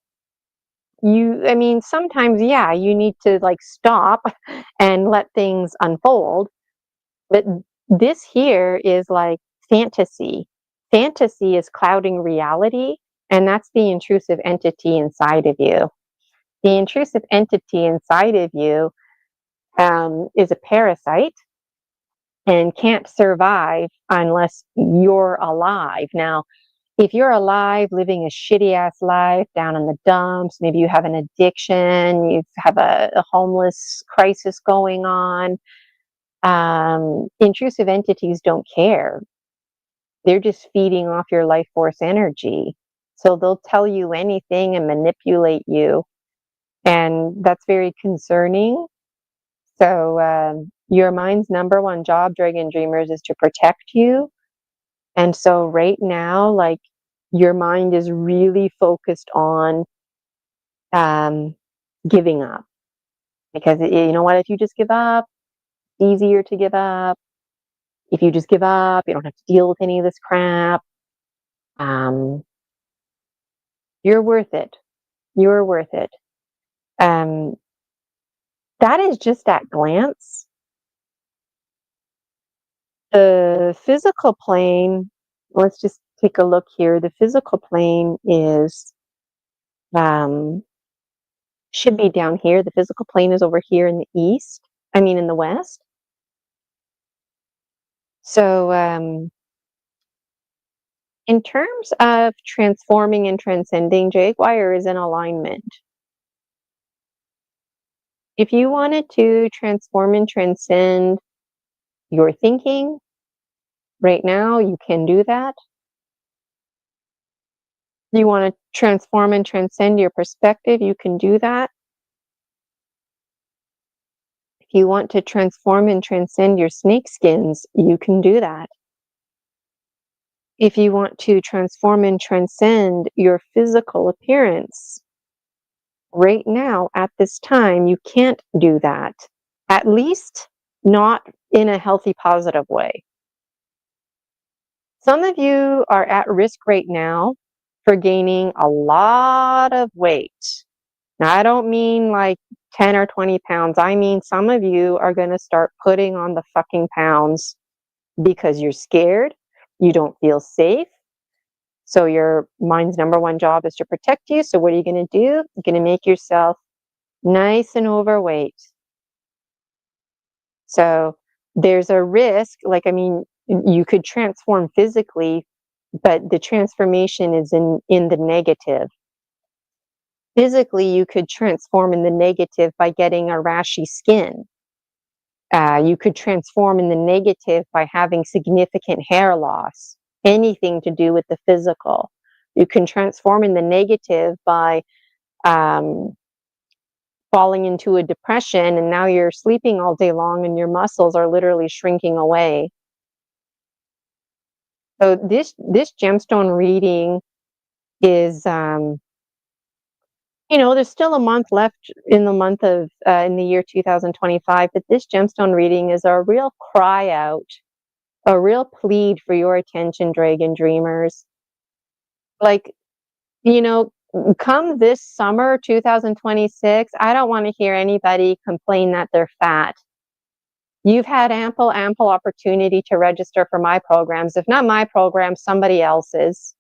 I mean, sometimes, yeah, you need to like stop and let things unfold, but this here is like fantasy. Fantasy is clouding reality, and that's the intrusive entity inside of you. The intrusive entity inside of you is a parasite and can't survive unless you're alive. Now, if you're alive, living a shitty ass life down in the dumps, maybe you have an addiction, you have a homeless crisis going on, intrusive entities don't care. They're just feeding off your life force energy. So they'll tell you anything and manipulate you. And that's very concerning. So your mind's number one job, Dragon Dreamers, is to protect you. And so right now, like, your mind is really focused on giving up. Because you know what? If you just give up, it's easier to give up. If you just give up, you don't have to deal with any of this crap. Um, you're worth it. You're worth it. Um, that is just at glance. The physical plane, let's just take a look here. The physical plane is should be down here. The physical plane is over here in the east. I mean, in the west. So, in terms of transforming and transcending, Jaguar is in alignment. If you wanted to transform and transcend your thinking right now, you can do that. You want to transform and transcend your perspective, you can do that. If you want to transform and transcend your snake skins, you can do that. If you want to transform and transcend your physical appearance, right now at this time, you can't do that. At least not in a healthy, positive way. Some of you are at risk right now for gaining a lot of weight. Now, I don't mean like 10 or 20 pounds. I mean, some of you are going to start putting on the fucking pounds because you're scared, you don't feel safe. So your mind's number one job is to protect you. So what are you going to do? You're going to make yourself nice and overweight. So there's a risk, like, I mean, you could transform physically, but the transformation is in the negative. Physically, you could transform in the negative by getting a rashy skin. You could transform in the negative by having significant hair loss, anything to do with the physical. You can transform in the negative by um, falling into a depression, and now you're sleeping all day long and your muscles are literally shrinking away. So this gemstone reading is, there's still a month left in the month of in the year 2025, but this gemstone reading is a real cry out, a real plead for your attention, dragon dreamers. Like, you know, come this summer 2026, I don't want to hear anybody complain that they're fat. You've had ample opportunity to register for my programs. If not my program, somebody else's.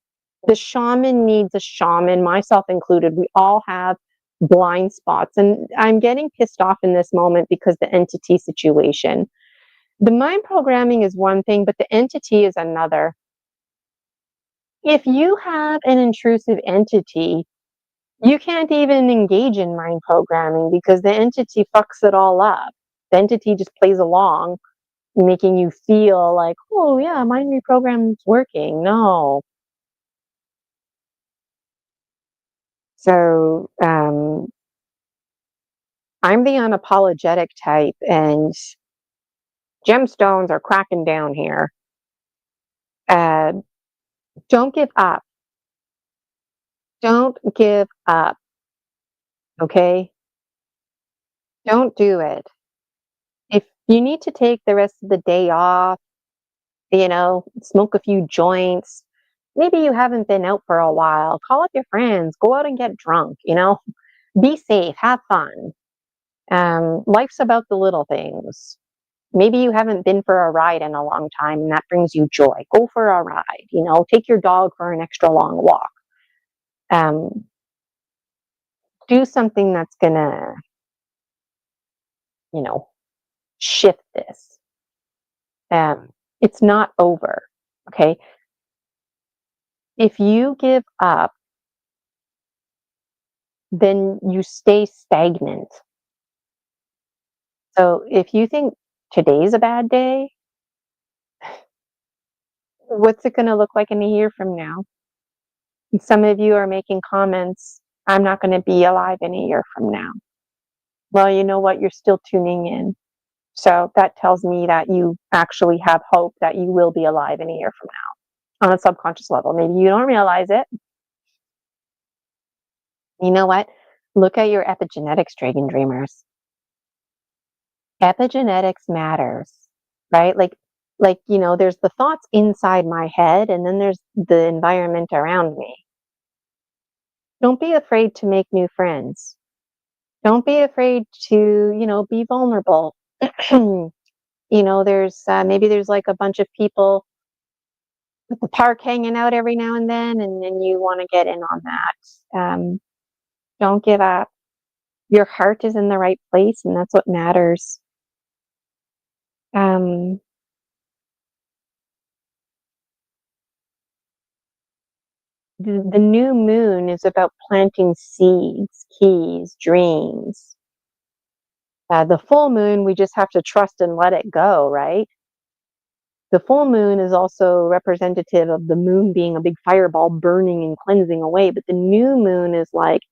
The shaman needs a shaman, myself included. We all have blind spots. And I'm getting pissed off in this moment because the entity situation. The mind programming is one thing, but the entity is another. If you have an intrusive entity, you can't even engage in mind programming because the entity fucks it all up. The entity just plays along, making you feel like, oh yeah, mind reprogramming's working. No. So I'm the unapologetic type, and gemstones are cracking down here. Uh, don't give up. Don't give up. Okay? Don't do it. If you need to take the rest of the day off, smoke a few joints. Maybe you haven't been out for a while. Call up your friends. Go out and get drunk. Be safe. Have fun. Life's about the little things. Maybe you haven't been for a ride in a long time and that brings you joy. Go for a ride. Take your dog for an extra long walk. Do something that's gonna, you know, shift this. It's not over. Okay. If you give up, then you stay stagnant. So if you think today's a bad day, what's it going to look like in a year from now? Some of you are making comments, I'm not going to be alive in a year from now. Well, you know what? You're still tuning in. So that tells me that you actually have hope that you will be alive in a year from now on a subconscious level. Maybe you don't realize it. You know what? Look at your epigenetics, dragon dreamers. Epigenetics matters, right? There's the thoughts inside my head and then there's the environment around me. Don't be afraid to make new friends. Don't be afraid to, be vulnerable. There's maybe there's like a bunch of people at the park hanging out every now and then you want to get in on that. Don't give up. Your heart is in the right place and that's what matters. The new moon is about planting seeds, keys, dreams. The full moon, we just have to trust and let it go, right? The full moon is also representative of the moon being a big fireball burning and cleansing away. But the new moon is like,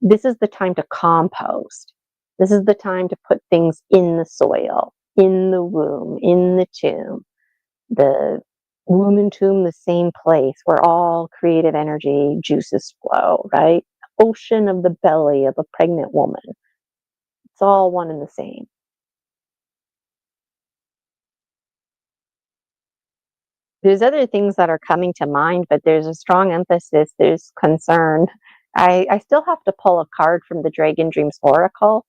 this is the time to compost. This is the time to put things in the soil, in the womb, in the tomb. womb and tomb, the same place where all creative energy juices flow, right? Ocean of the belly of a pregnant woman. It's all one and the same. There's other things that are coming to mind, but there's a strong emphasis, there's concern. I still have to pull a card from the Dragon Dreams Oracle.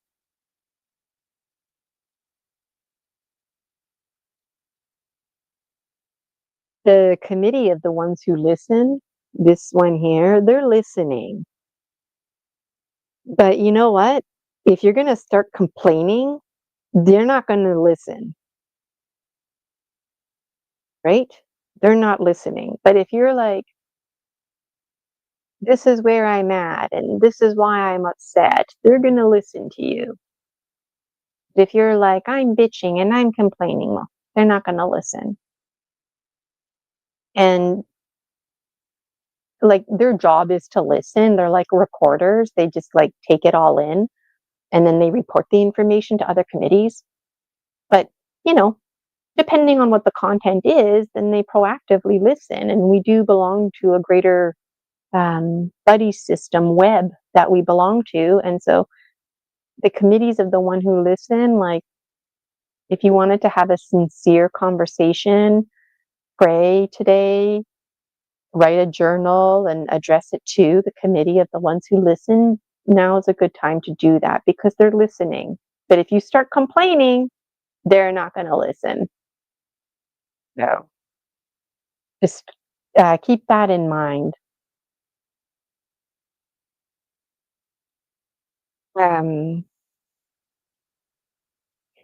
The committee of the ones who listen, this one here, they're listening. But you know what? If you're going to start complaining, they're not going to listen, right? They're not listening. But if you're like, this is where I'm at and this is why I'm upset, they're going to listen to you. If you're like, I'm bitching and I'm complaining, well, they're not going to listen. And like their job is to listen. They're like recorders. They just like take it all in and then they report the information to other committees. But, you know, depending on what the content is, then they proactively listen. And we do belong to a greater buddy system web that we belong to. And so the committees of the one who listen, like if you wanted to have a sincere conversation, pray today, write a journal and address it to the committee of the ones who listen. Now is a good time to do that because they're listening. But if you start complaining, they're not going to listen. No. Just keep that in mind. Um,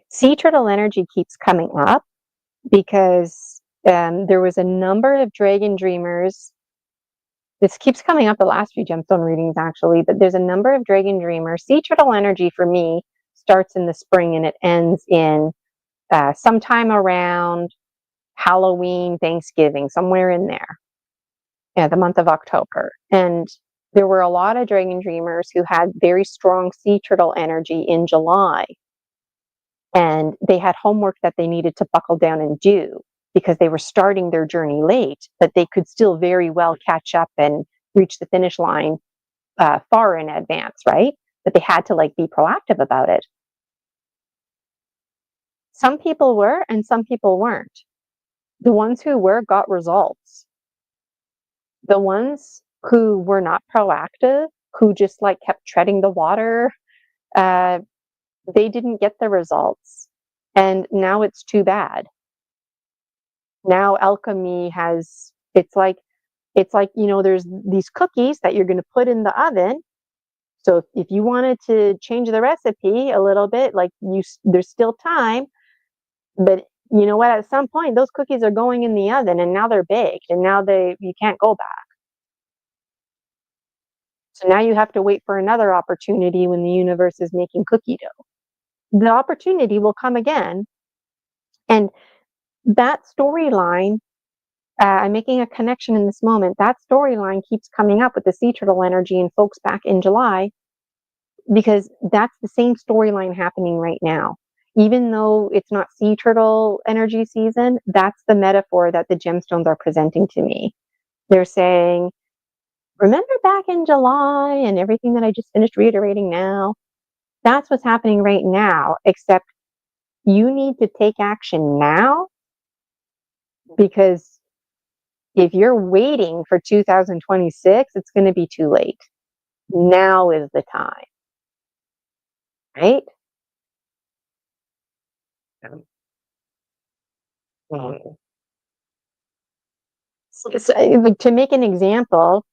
Sea turtle energy keeps coming up because there was a number of dragon dreamers. This keeps coming up the last few gemstone readings, actually, but there's a number of dragon dreamers. Sea turtle energy for me starts in the spring and it ends in sometime around Halloween, Thanksgiving, somewhere in there. Yeah, the month of October. And there were a lot of dragon dreamers who had very strong sea turtle energy in July. And they had homework that they needed to buckle down and do because they were starting their journey late, but they could still very well catch up and reach the finish line far in advance, right? But they had to like be proactive about it. Some people were and some people weren't. The ones who were got results. The ones who were not proactive, who just like kept treading the water, uh, they didn't get the results. And now it's too bad. Now alchemy has, it's like, you know, there's these cookies that you're going to put in the oven. So if you wanted to change the recipe a little bit, like there's still time, but you know what, at some point those cookies are going in the oven and now they're baked and now you can't go back. So now you have to wait for another opportunity when the universe is making cookie dough. The opportunity will come again. And that storyline, I'm making a connection in this moment. That storyline keeps coming up with the sea turtle energy and folks back in July because that's the same storyline happening right now. Even though it's not sea turtle energy season, that's the metaphor that the gemstones are presenting to me. They're saying, remember back in July and everything that I just finished reiterating now? That's what's happening right now, except you need to take action now because if you're waiting for 2026, it's going to be too late. Now is the time, right? Mm. So, like, to make an example,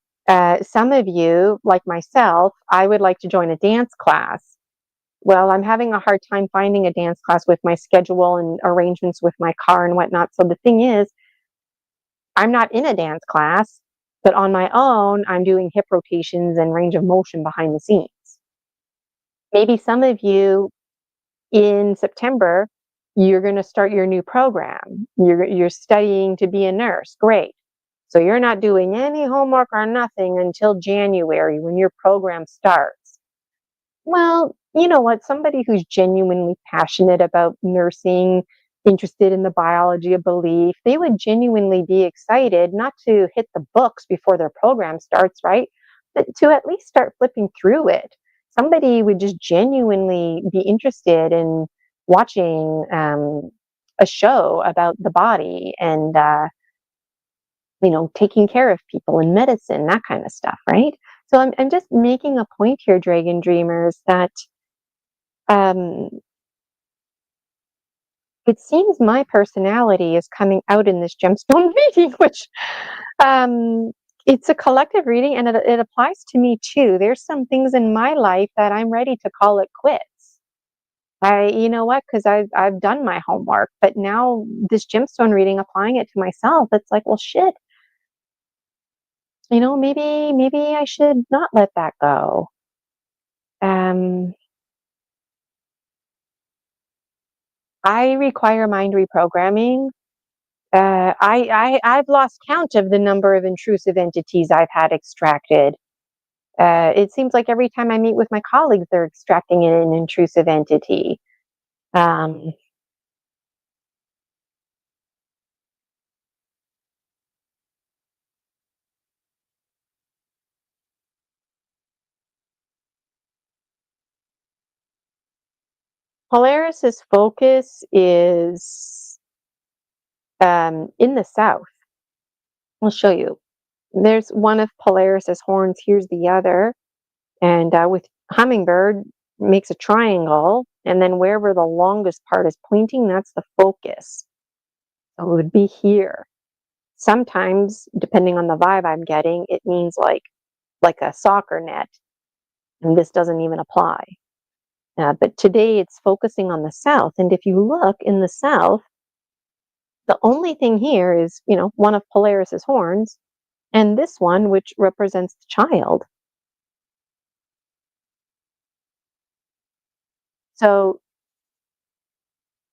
some of you, like myself, I would like to join a dance class. Well, I'm having a hard time finding a dance class with my schedule and arrangements with my car and whatnot. So the thing is, I'm not in a dance class, but on my own, I'm doing hip rotations and range of motion behind the scenes. Maybe some of you in September, you're going to start your new program. You're studying to be a nurse. Great. So you're not doing any homework or nothing until January when your program starts. Well, you know what? Somebody who's genuinely passionate about nursing interested in the biology of belief, they would genuinely be excited not to hit the books before their program starts, right? But to at least start flipping through it. Somebody would just genuinely be interested in watching a show about the body and, taking care of people in medicine, that kind of stuff, right? So I'm just making a point here, Dragon Dreamers, that um, it seems my personality is coming out in this gemstone reading, which um, it's a collective reading and it applies to me too. There's some things in my life that I'm ready to call it quits. You know what? Because I've done my homework, but now this gemstone reading, applying it to myself, it's like, well, shit. Maybe I should not let that go. Um, I require mind reprogramming. I've lost count of the number of intrusive entities I've had extracted. It seems like every time I meet with my colleagues, they're extracting an intrusive entity. Um, Polaris's focus is in the south. I'll show you. There's one of Polaris's horns. Here's the other. And with hummingbird, makes a triangle. And then wherever the longest part is pointing, that's the focus. So it would be here. Sometimes, depending on the vibe I'm getting, it means like a soccer net, and this doesn't even apply. But today it's focusing on the south, and if you look in the south, the only thing here is one of Polaris's horns, and this one which represents the child. So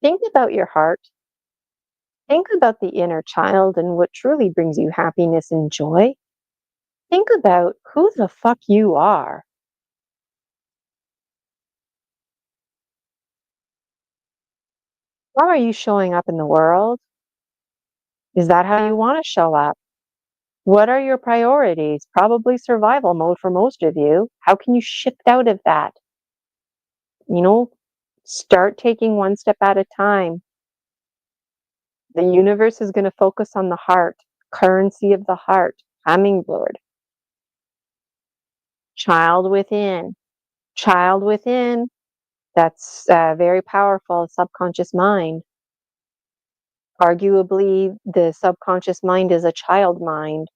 think about your heart. Think about the inner child and what truly brings you happiness and joy. Think about who the fuck you are. How are you showing up in the world? Is that how you want to show up? What are your priorities? Probably survival mode for most of you. How can you shift out of that? You know, start taking one step at a time. The universe is going to focus on the heart, currency of the heart, hummingbird, child within. Child within, that's very powerful, subconscious mind. Arguably, the subconscious mind is a child mind.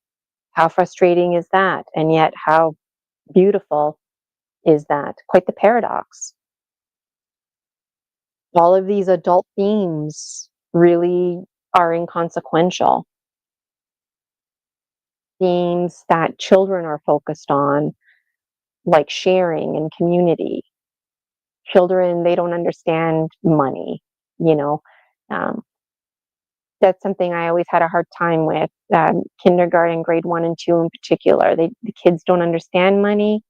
How frustrating is that? And yet, how beautiful is that? Quite the paradox. All of these adult themes really are inconsequential. Themes that children are focused on, like sharing and community. Children, they don't understand money, you know. Um, that's something I always had a hard time with. Kindergarten, grade 1 and 2 in particular. The kids don't understand money.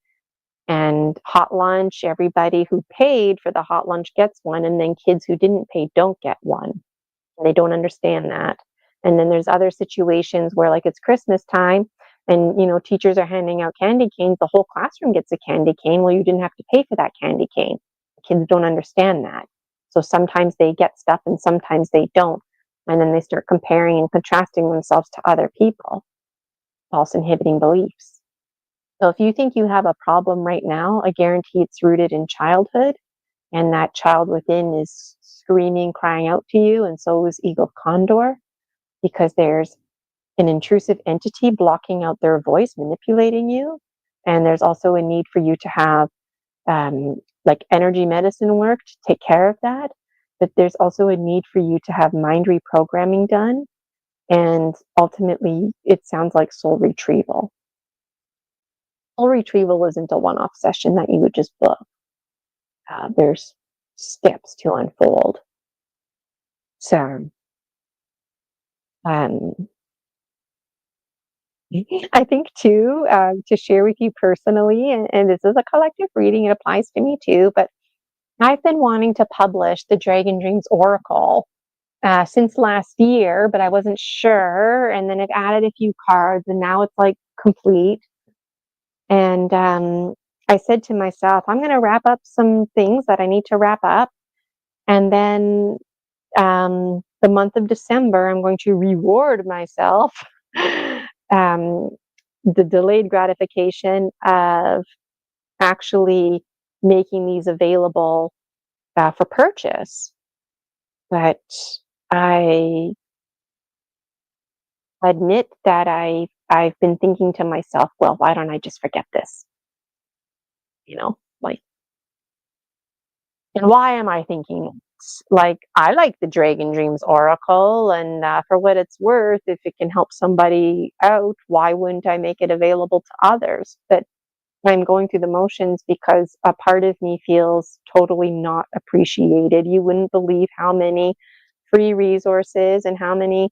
And hot lunch, everybody who paid for the hot lunch gets one, and then kids who didn't pay don't get one. They don't understand that. And then there's other situations where, like, it's Christmas time, and teachers are handing out candy canes. The whole classroom gets a candy cane. Well, you didn't have to pay for that candy cane. Kids don't understand that. So sometimes they get stuff and sometimes they don't. And then they start comparing and contrasting themselves to other people. False inhibiting beliefs. So if you think you have a problem right now, I guarantee it's rooted in childhood, and that child within is screaming, crying out to you, and so is ego condor, because there's an intrusive entity blocking out their voice, manipulating you. And there's also a need for you to have like energy medicine work to take care of that. But there's also a need for you to have mind reprogramming done. And ultimately, it sounds like soul retrieval. Soul retrieval isn't a one off session that you would just book. There's steps to unfold. So, um, I think too, to share with you personally, and this is a collective reading, it applies to me too, but I've been wanting to publish the Dragon Dreams Oracle since last year, but I wasn't sure. And then I've added a few cards, and now it's like complete. And I said to myself, I'm going to wrap up some things that I need to wrap up. And then the month of December, I'm going to reward myself um, the delayed gratification of actually making these available for purchase. But I admit that I've been thinking to myself, well, why don't I just forget this? Like, and why am I thinking it's like I like the Dragon Dreams Oracle, and for what it's worth, if it can help somebody out, why wouldn't I make it available to others? But I'm going through the motions because a part of me feels totally not appreciated. You wouldn't believe how many free resources and how many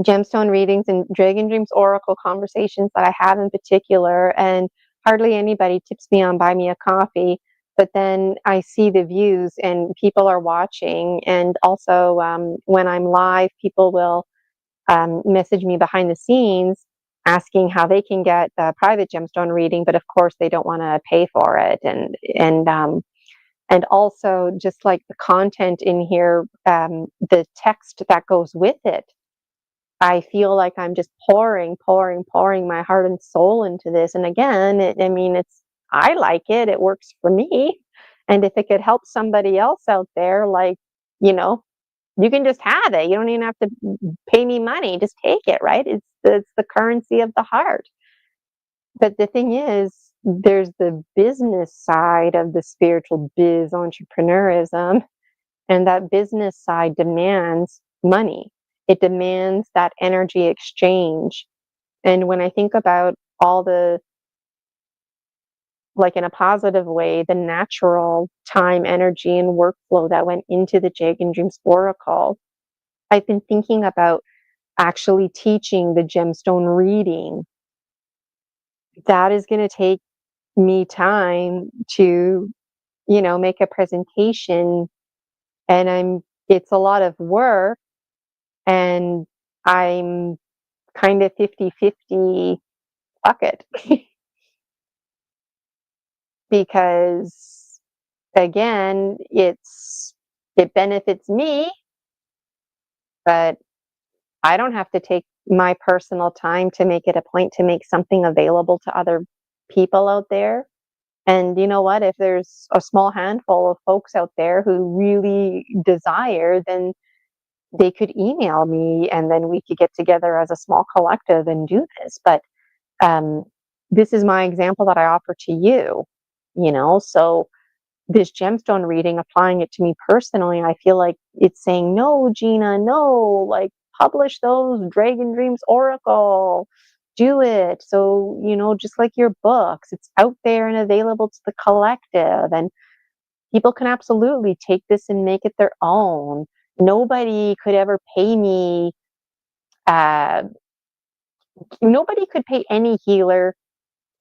gemstone readings and Dragon Dreams Oracle conversations that I have in particular, and hardly anybody tips me on buy me a coffee. But then I see the views and people are watching, and also when I'm live, people will message me behind the scenes asking how they can get a private gemstone reading, but of course they don't want to pay for it, and also just like the content in here, the text that goes with it. I feel like I'm just pouring my heart and soul into this. And again, I like it. It works for me. And if it could help somebody else out there, like, you know, you can just have it. You don't even have to pay me money. Just take it, right? It's the currency of the heart. But the thing is, there's the business side of the spiritual biz entrepreneurism, and that business side demands money. It demands that energy exchange. And when I think about all the, like in a positive way, the natural time, energy, and workflow that went into the Dragon Dreams Oracle, I've been thinking about actually teaching the gemstone reading. That is going to take me time to, make a presentation, and it's a lot of work, and I'm kind of 50-50 bucket because again, it benefits me, but I don't have to take my personal time to make it a point to make something available to other people out there. And you know what? If there's a small handful of folks out there who really desire, then they could email me, and then we could get together as a small collective and do this. But um, this is my example that I offer to you, so this gemstone reading, applying it to me personally, I feel like it's saying, no, Gina, no, like publish those Dragon Dreams Oracle, do it. So, just like your books, it's out there and available to the collective, and people can absolutely take this and make it their own. Nobody could ever pay me, uh, nobody could pay any healer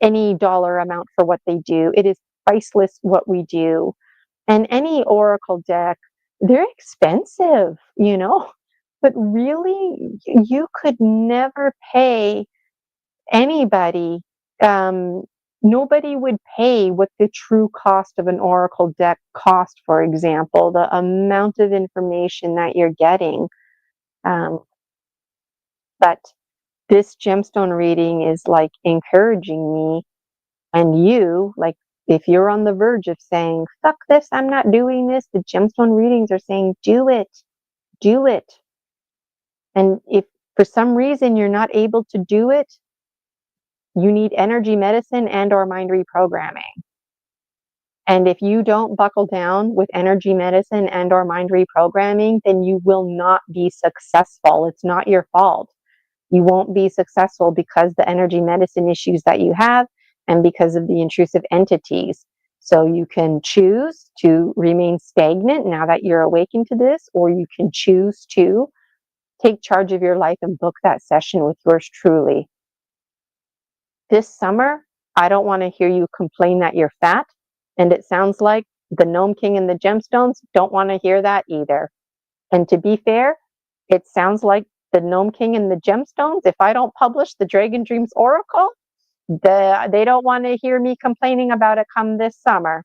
any dollar amount for what they do. It is priceless what we do. And any oracle deck, they're expensive, but really, you could never pay anybody. Um, Nobody would pay what the true cost of an oracle deck cost, for example, the amount of information that you're getting. Um, but this gemstone reading is like encouraging me and you, like, if you're on the verge of saying, fuck this, I'm not doing this, the gemstone readings are saying, do it, do it. And if for some reason you're not able to do it, you need energy medicine and or mind reprogramming. And if you don't buckle down with energy medicine and or mind reprogramming, then you will not be successful. It's not your fault. You won't be successful because the energy medicine issues that you have and because of the intrusive entities. So you can choose to remain stagnant now that you're awakened to this, or you can choose to take charge of your life and book that session with yours truly. This summer, I don't want to hear you complain that you're fat. And it sounds like the Gnome King and the Gemstones don't want to hear that either. And to be fair, it sounds like the Gnome King and the Gemstones. If I don't publish the Dragon Dreams Oracle, they don't want to hear me complaining about it come this summer.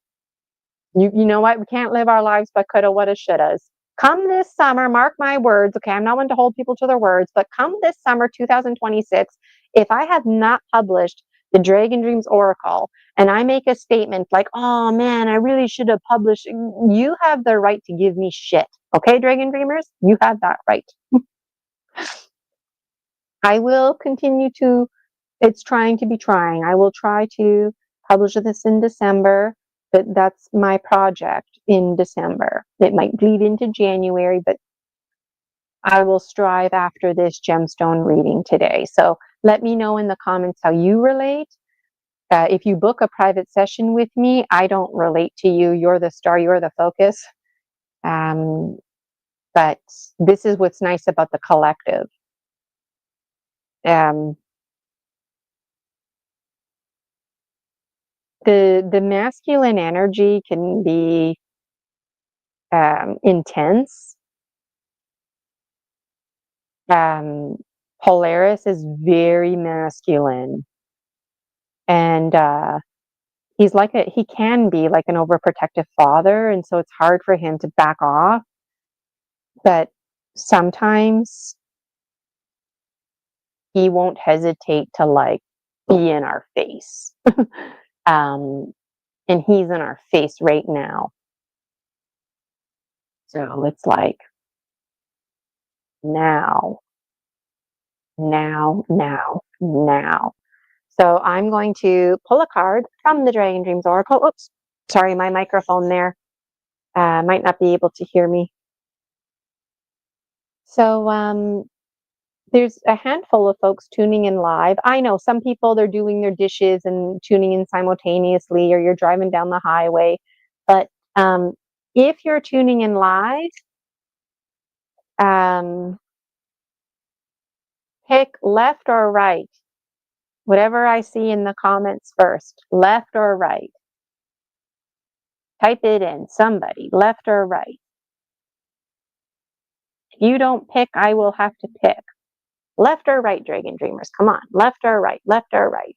You know what? We can't live our lives by coulda, woulda, shouldas. Come this summer, mark my words. Okay, I'm not one to hold people to their words, but come this summer, 2026, if I have not published the Dragon Dreams Oracle and I make a statement like, oh man, I really should have published, you have the right to give me shit. Okay, Dragon Dreamers? You have that right. I will continue to, it's trying to be trying. I will try to publish this in December, but that's my project in December. It might bleed into January, but I will strive after this gemstone reading today. So let me know in the comments how you relate. If you book a private session with me, I don't relate to you. You're the star, you're the focus. But this is what's nice about the collective. The masculine energy can be intense. Polaris is very masculine, and he can be like an overprotective father, and so it's hard for him to back off. But sometimes he won't hesitate to like be in our face. And he's in our face right now. So it's like now. So I'm going to pull a card from the Dragon Dreams Oracle. Oops, sorry, my microphone there might not be able to hear me. So there's a handful of folks tuning in live. I know some people, they're doing their dishes and tuning in simultaneously, or you're driving down the highway. But if you're tuning in live, pick left or right. Whatever I see in the comments first, left or right. Type it in, somebody, left or right. If you don't pick, I will have to pick. Left or right, Dragon Dreamers? Come on, left or right, left or right.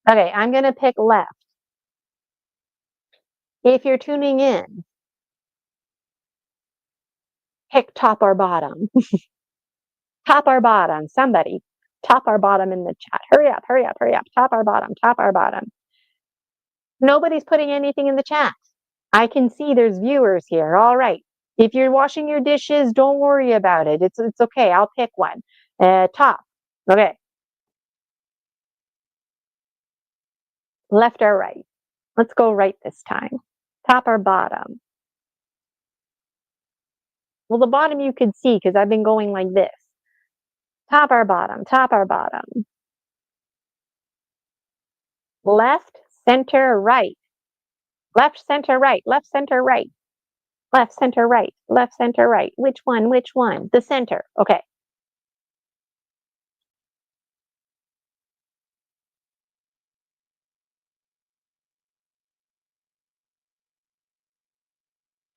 Okay, I'm going to pick left. If you're tuning in, pick top or bottom. Top or bottom, somebody. Top or bottom in the chat. Hurry up, hurry up, hurry up. Top or bottom, top or bottom. Nobody's putting anything in the chat. I can see there's viewers here. All right. If you're washing your dishes, don't worry about it. It's okay. I'll pick one. Top. Okay. Left or right? Let's go right this time. Top or bottom? Well, the bottom you could see because I've been going like this. Top or bottom? Top or bottom? Left, center, right. Left, center, right. Left, center, right. Left, center, right. Left, center, right. Which one? Which one? The center. Okay.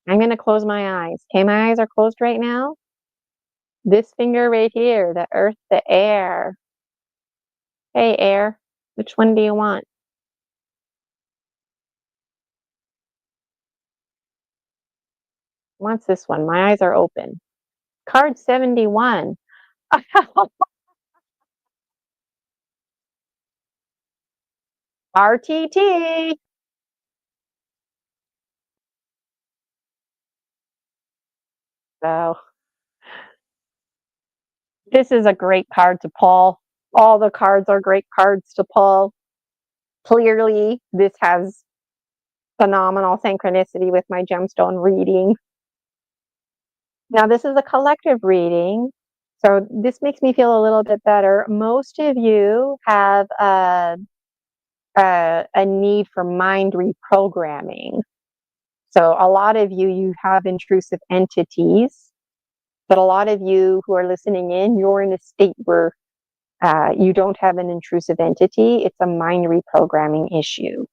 I'm going to close my eyes. Okay, my eyes are closed right now. This finger right here, the earth, the air. Hey, air, which one do you want? Wants this one. My eyes are open. Card 71. RTT. So this is a great card to pull. All the cards are great cards to pull. Clearly, this has phenomenal synchronicity with my gemstone reading. Now, this is a collective reading, so this makes me feel a little bit better. Most of you have a need for mind reprogramming. So a lot of you have intrusive entities, but a lot of you who are listening in, you're in a state where you don't have an intrusive entity. It's a mind reprogramming issue.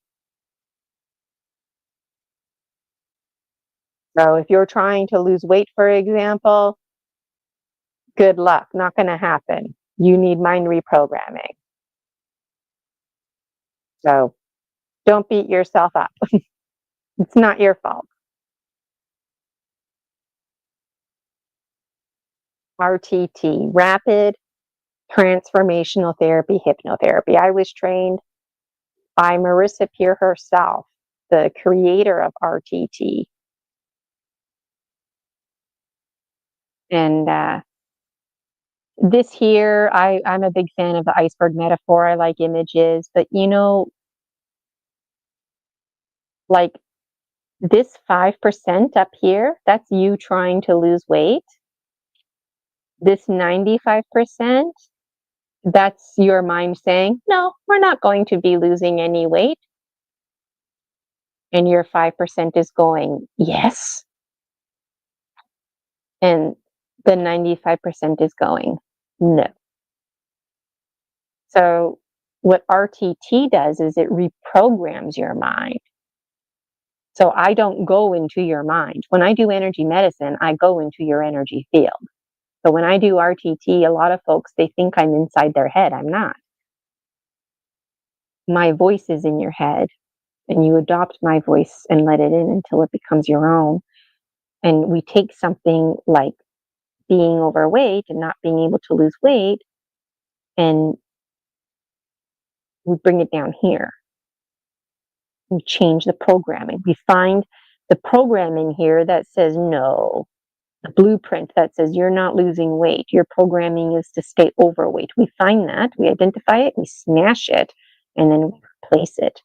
So if you're trying to lose weight, for example, good luck, not going to happen. You need mind reprogramming. So don't beat yourself up. It's not your fault. RTT, rapid transformational therapy, hypnotherapy. I was trained by Marissa Peer herself, the creator of RTT. And this here, I'm a big fan of the iceberg metaphor. I like images, but like this 5% up here, that's you trying to lose weight. This 95%, that's your mind saying, no, we're not going to be losing any weight. And your 5% is going, yes. And the 95% is going, no. So what RTT does is it reprograms your mind. So I don't go into your mind. When I do energy medicine, I go into your energy field. So when I do RTT, a lot of folks, they think I'm inside their head. I'm not. My voice is in your head, and you adopt my voice and let it in until it becomes your own. And we take something like being overweight and not being able to lose weight, and we bring it down here. We change the programming. We find the programming here that says no, the blueprint that says you're not losing weight. Your programming is to stay overweight. We find that, we identify it, we smash it, and then we replace it.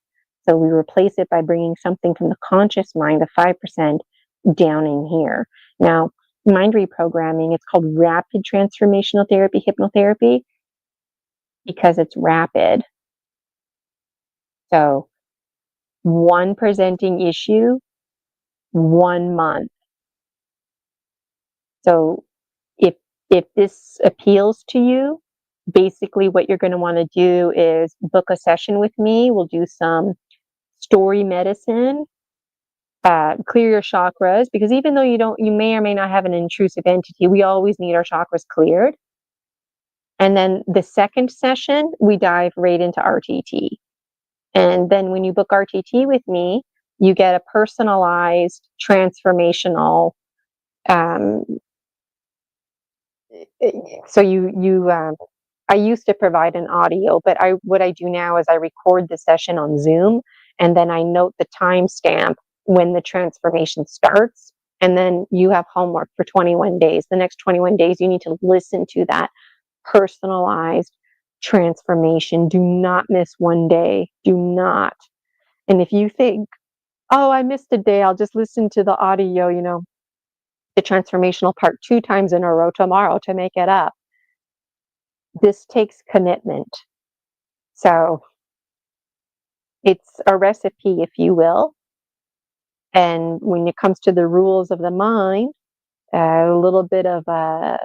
So we replace it by bringing something from the conscious mind, the 5%, down in here. Now, mind reprogramming, it's called rapid transformational therapy, hypnotherapy, because it's rapid. So one presenting issue, 1 month. So if this appeals to you, basically what you're going to want to do is book a session with me. We'll do some story medicine, clear your chakras, because even though you may or may not have an intrusive entity, we always need our chakras cleared. And then the second session, we dive right into RTT. And then when you book RTT with me, you get a personalized transformational. So I used to provide an audio, but what I do now is I record the session on Zoom, and then I note the timestamp when the transformation starts, and then you have homework for 21 days. The next 21 days, you need to listen to that personalized transformation. Do not miss one day. Do not. And if you think, oh, I missed a day, I'll just listen to the audio, the transformational part 2 times in a row tomorrow to make it up. This takes commitment. So it's a recipe, if you will. And when it comes to the rules of the mind, a little bit of a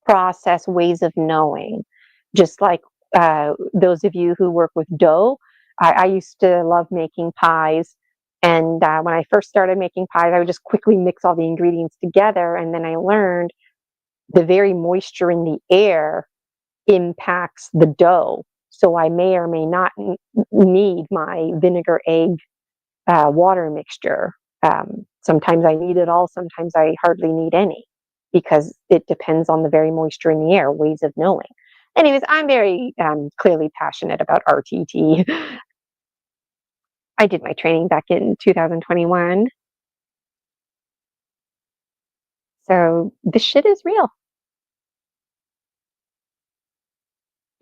process, ways of knowing. Just like those of you who work with dough, I used to love making pies. And when I first started making pies, I would just quickly mix all the ingredients together. And then I learned the very moisture in the air impacts the dough. So I may or may not need my vinegar, egg, water mixture. Sometimes I need it all, sometimes I hardly need any, because it depends on the very moisture in the air, ways of knowing. Anyways, I'm very clearly passionate about RTT. I did my training back in 2021. So this shit is real.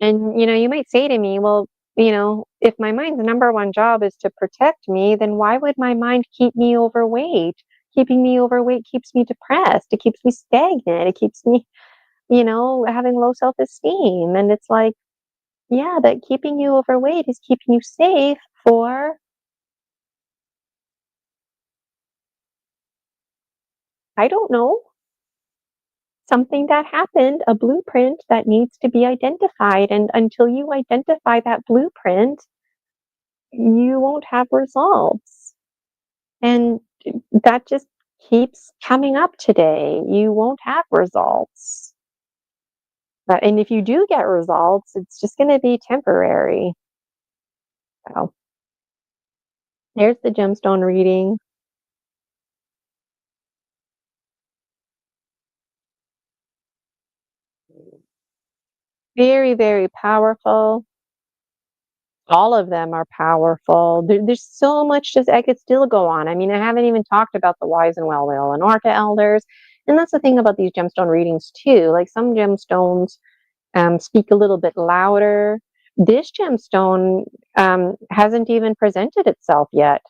And, you might say to me, well, if my mind's number one job is to protect me, then why would my mind keep me overweight? Keeping me overweight keeps me depressed. It keeps me stagnant. It keeps me, having low self-esteem. And it's like, yeah, but keeping you overweight is keeping you safe for, I don't know, something that happened, a blueprint that needs to be identified. And until you identify that blueprint, you won't have results. And that just keeps coming up today. You won't have results. And if you do get results, it's just going to be temporary. So there's the gemstone reading. Very, very powerful. All of them are powerful. There's so much just I could still go on. I mean, I haven't even talked about the wise and well and Orca elders. And that's the thing about these gemstone readings too. Like some gemstones speak a little bit louder. This gemstone hasn't even presented itself yet.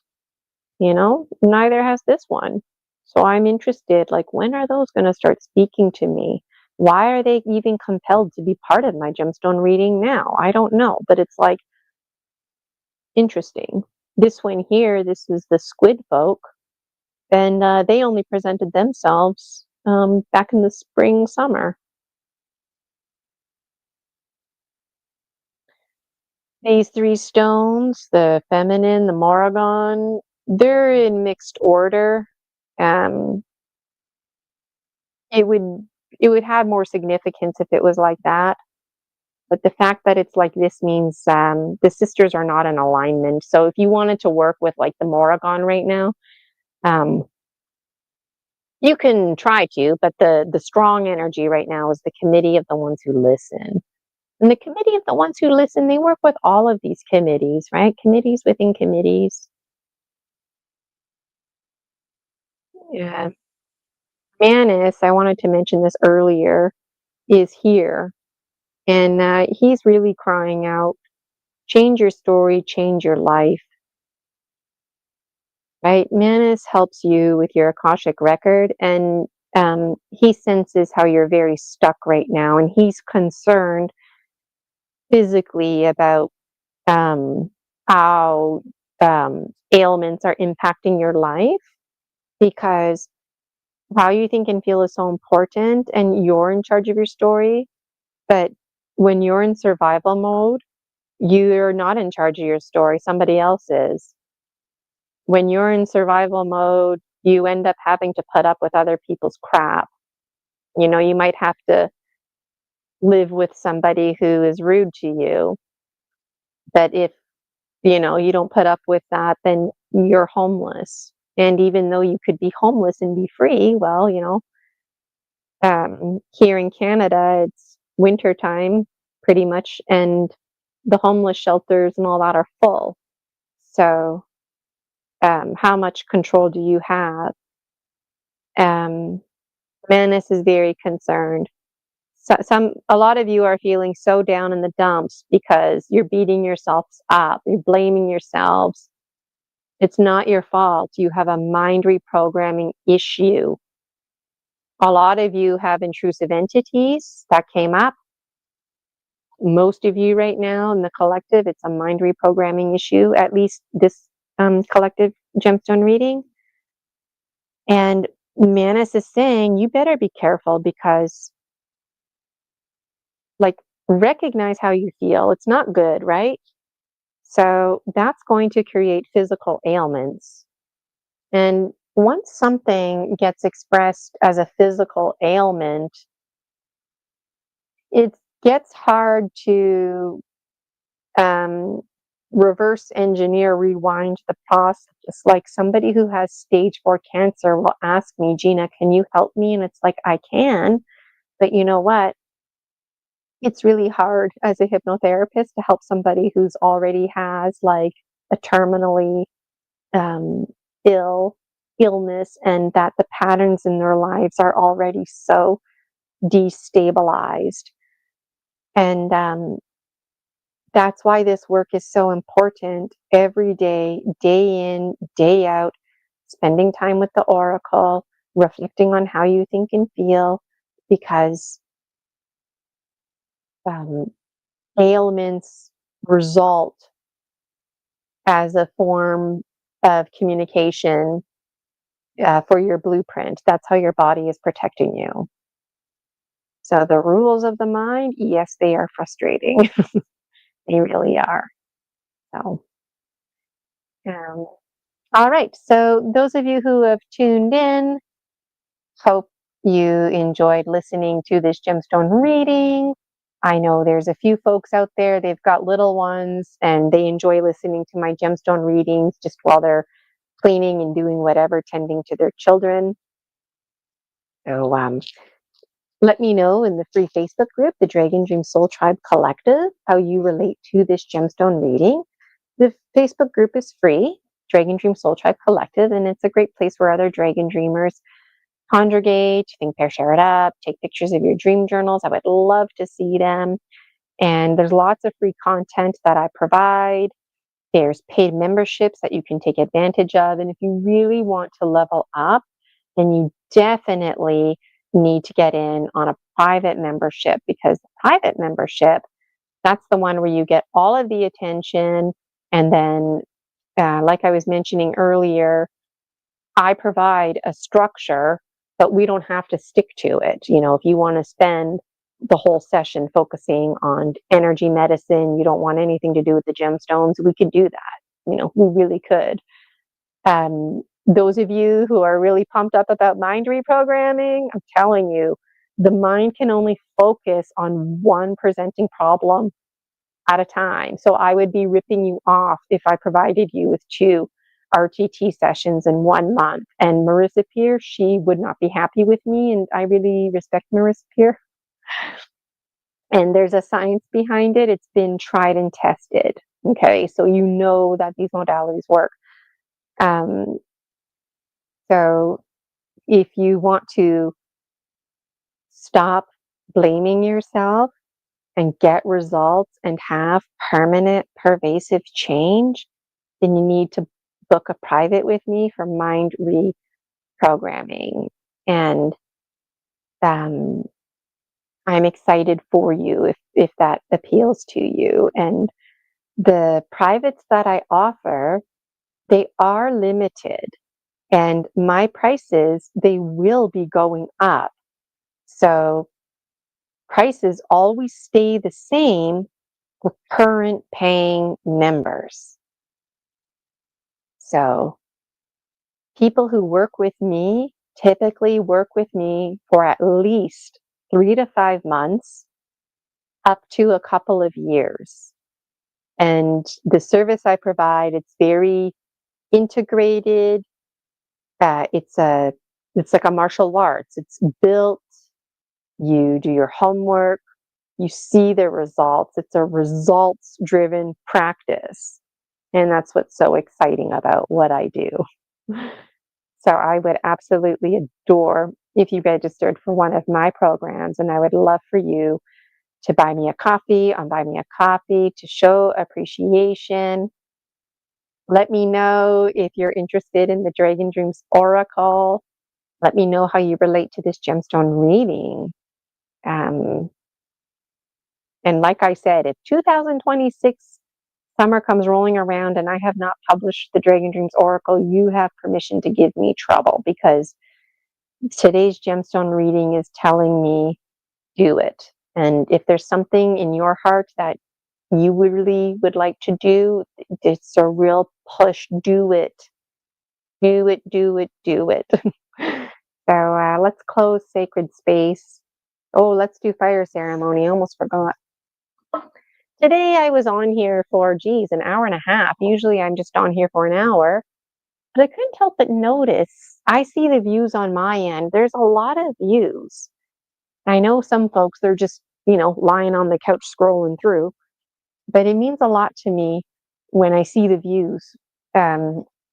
Neither has this one. So I'm interested, like, when are those going to start speaking to me? Why are they even compelled to be part of my gemstone reading now? I don't know, but it's like interesting. This one here, this is the squid folk, and they only presented themselves back in the spring, summer. These three stones, the feminine, the Morrigan, they're in mixed order. Um, it would it would have more significance if it was like that. But the fact that it's like this means the sisters are not in alignment. So if you wanted to work with like the Morrigan right now, um, you can try to, but the strong energy right now is the committee of the ones who listen. And the committee of the ones who listen, they work with all of these committees, right? Committees within committees. Yeah. Manus, I wanted to mention this earlier, is here. And he's really crying out, change your story, change your life, right? Manus helps you with your Akashic record, and he senses how you're very stuck right now, and he's concerned physically about how ailments are impacting your life because how you think and feel is so important, and you're in charge of your story. But when you're in survival mode, you're not in charge of your story, somebody else is. When you're in survival mode, you end up having to put up with other people's crap. You might have to live with somebody who is rude to you. But if, you don't put up with that, then you're homeless. And even though you could be homeless and be free, well, here in Canada, it's winter time pretty much, and the homeless shelters and all that are full. So, how much control do you have? Um, Manus is very concerned. A lot of you are feeling so down in the dumps because you're beating yourselves up, you're blaming yourselves. It's not your fault. You have a mind reprogramming issue. A lot of you have intrusive entities that came up. Most of you right now in the collective, it's a mind reprogramming issue, at least this collective gemstone reading. And Manus is saying, you better be careful because, like, recognize how you feel. It's not good, right? So that's going to create physical ailments. And once something gets expressed as a physical ailment, it gets hard to um, reverse engineer, rewind the process. Like somebody who has stage 4 cancer will ask me, Gina, can you help me? And it's like, I can, but you know what? It's really hard as a hypnotherapist to help somebody who's already has like a terminally um, illness, and that the patterns in their lives are already so destabilized. And that's why this work is so important every day, day in, day out, spending time with the oracle, reflecting on how you think and feel, because um, ailments result as a form of communication for your blueprint. That's how your body is protecting you. So the rules of the mind, yes, they are frustrating. They really are. So, um, All right. So those of you who have tuned in, hope you enjoyed listening to this gemstone reading. I know there's a few folks out there, they've got little ones and they enjoy listening to my gemstone readings just while they're cleaning and doing whatever, tending to their children. So let me know in the free Facebook group, the Dragon Dream Soul Tribe Collective, how you relate to this gemstone reading. The Facebook group is free, Dragon Dream Soul Tribe Collective, and it's a great place where other dragon dreamers congregate, think, pair, share it up, take pictures of your dream journals. I would love to see them. And there's lots of free content that I provide. There's paid memberships that you can take advantage of. And if you really want to level up, then you definitely need to get in on a private membership, because the private membership, that's the one where you get all of the attention. And then, like I was mentioning earlier, I provide a structure, but we don't have to stick to it. You know, if you want to spend the whole session focusing on energy medicine, you don't want anything to do with the gemstones, we could do that. You know, we really could. Those of you who are really pumped up about mind reprogramming, I'm telling you, the mind can only focus on one presenting problem at a time. So I would be ripping you off if I provided you with 2 RTT sessions in 1 month. And Marissa Peer, she would not be happy with me. And I really respect Marissa Peer. And there's a science behind it. It's been tried and tested. Okay. So you know that these modalities work. Um, so if you want to stop blaming yourself and get results and have permanent, pervasive change, then you need to book a private with me for mind reprogramming. And um, I'm excited for you if that appeals to you. And the privates that I offer, they are limited. And my prices, they will be going up. So prices always stay the same for current paying members. So people who work with me typically work with me for at least 3 to 5 months, up to a couple of years. And the service I provide, it's very integrated. It's like a martial arts. It's built. You do your homework. You see the results. It's a results-driven practice, and that's what's so exciting about what I do. So I would absolutely adore if you registered for one of my programs, and I would love for you to buy me a coffee on Buy Me a Coffee to show appreciation. Let me know if you're interested in the Dragon Dreams Oracle. Let me know how you relate to this gemstone reading. And like I said, if 2026 summer comes rolling around and I have not published the Dragon Dreams Oracle, you have permission to give me trouble, because today's gemstone reading is telling me do it. And if there's something in your heart that you really would like to do, it's a real push. Do it. Do it, do it, do it. So let's close sacred space. Oh, let's do fire ceremony. Almost forgot. Today I was on here for, an hour and a half. Usually I'm just on here for an hour. But I couldn't help but notice, I see the views on my end. There's a lot of views. I know some folks, they're just, lying on the couch scrolling through. But it means a lot to me when I see the views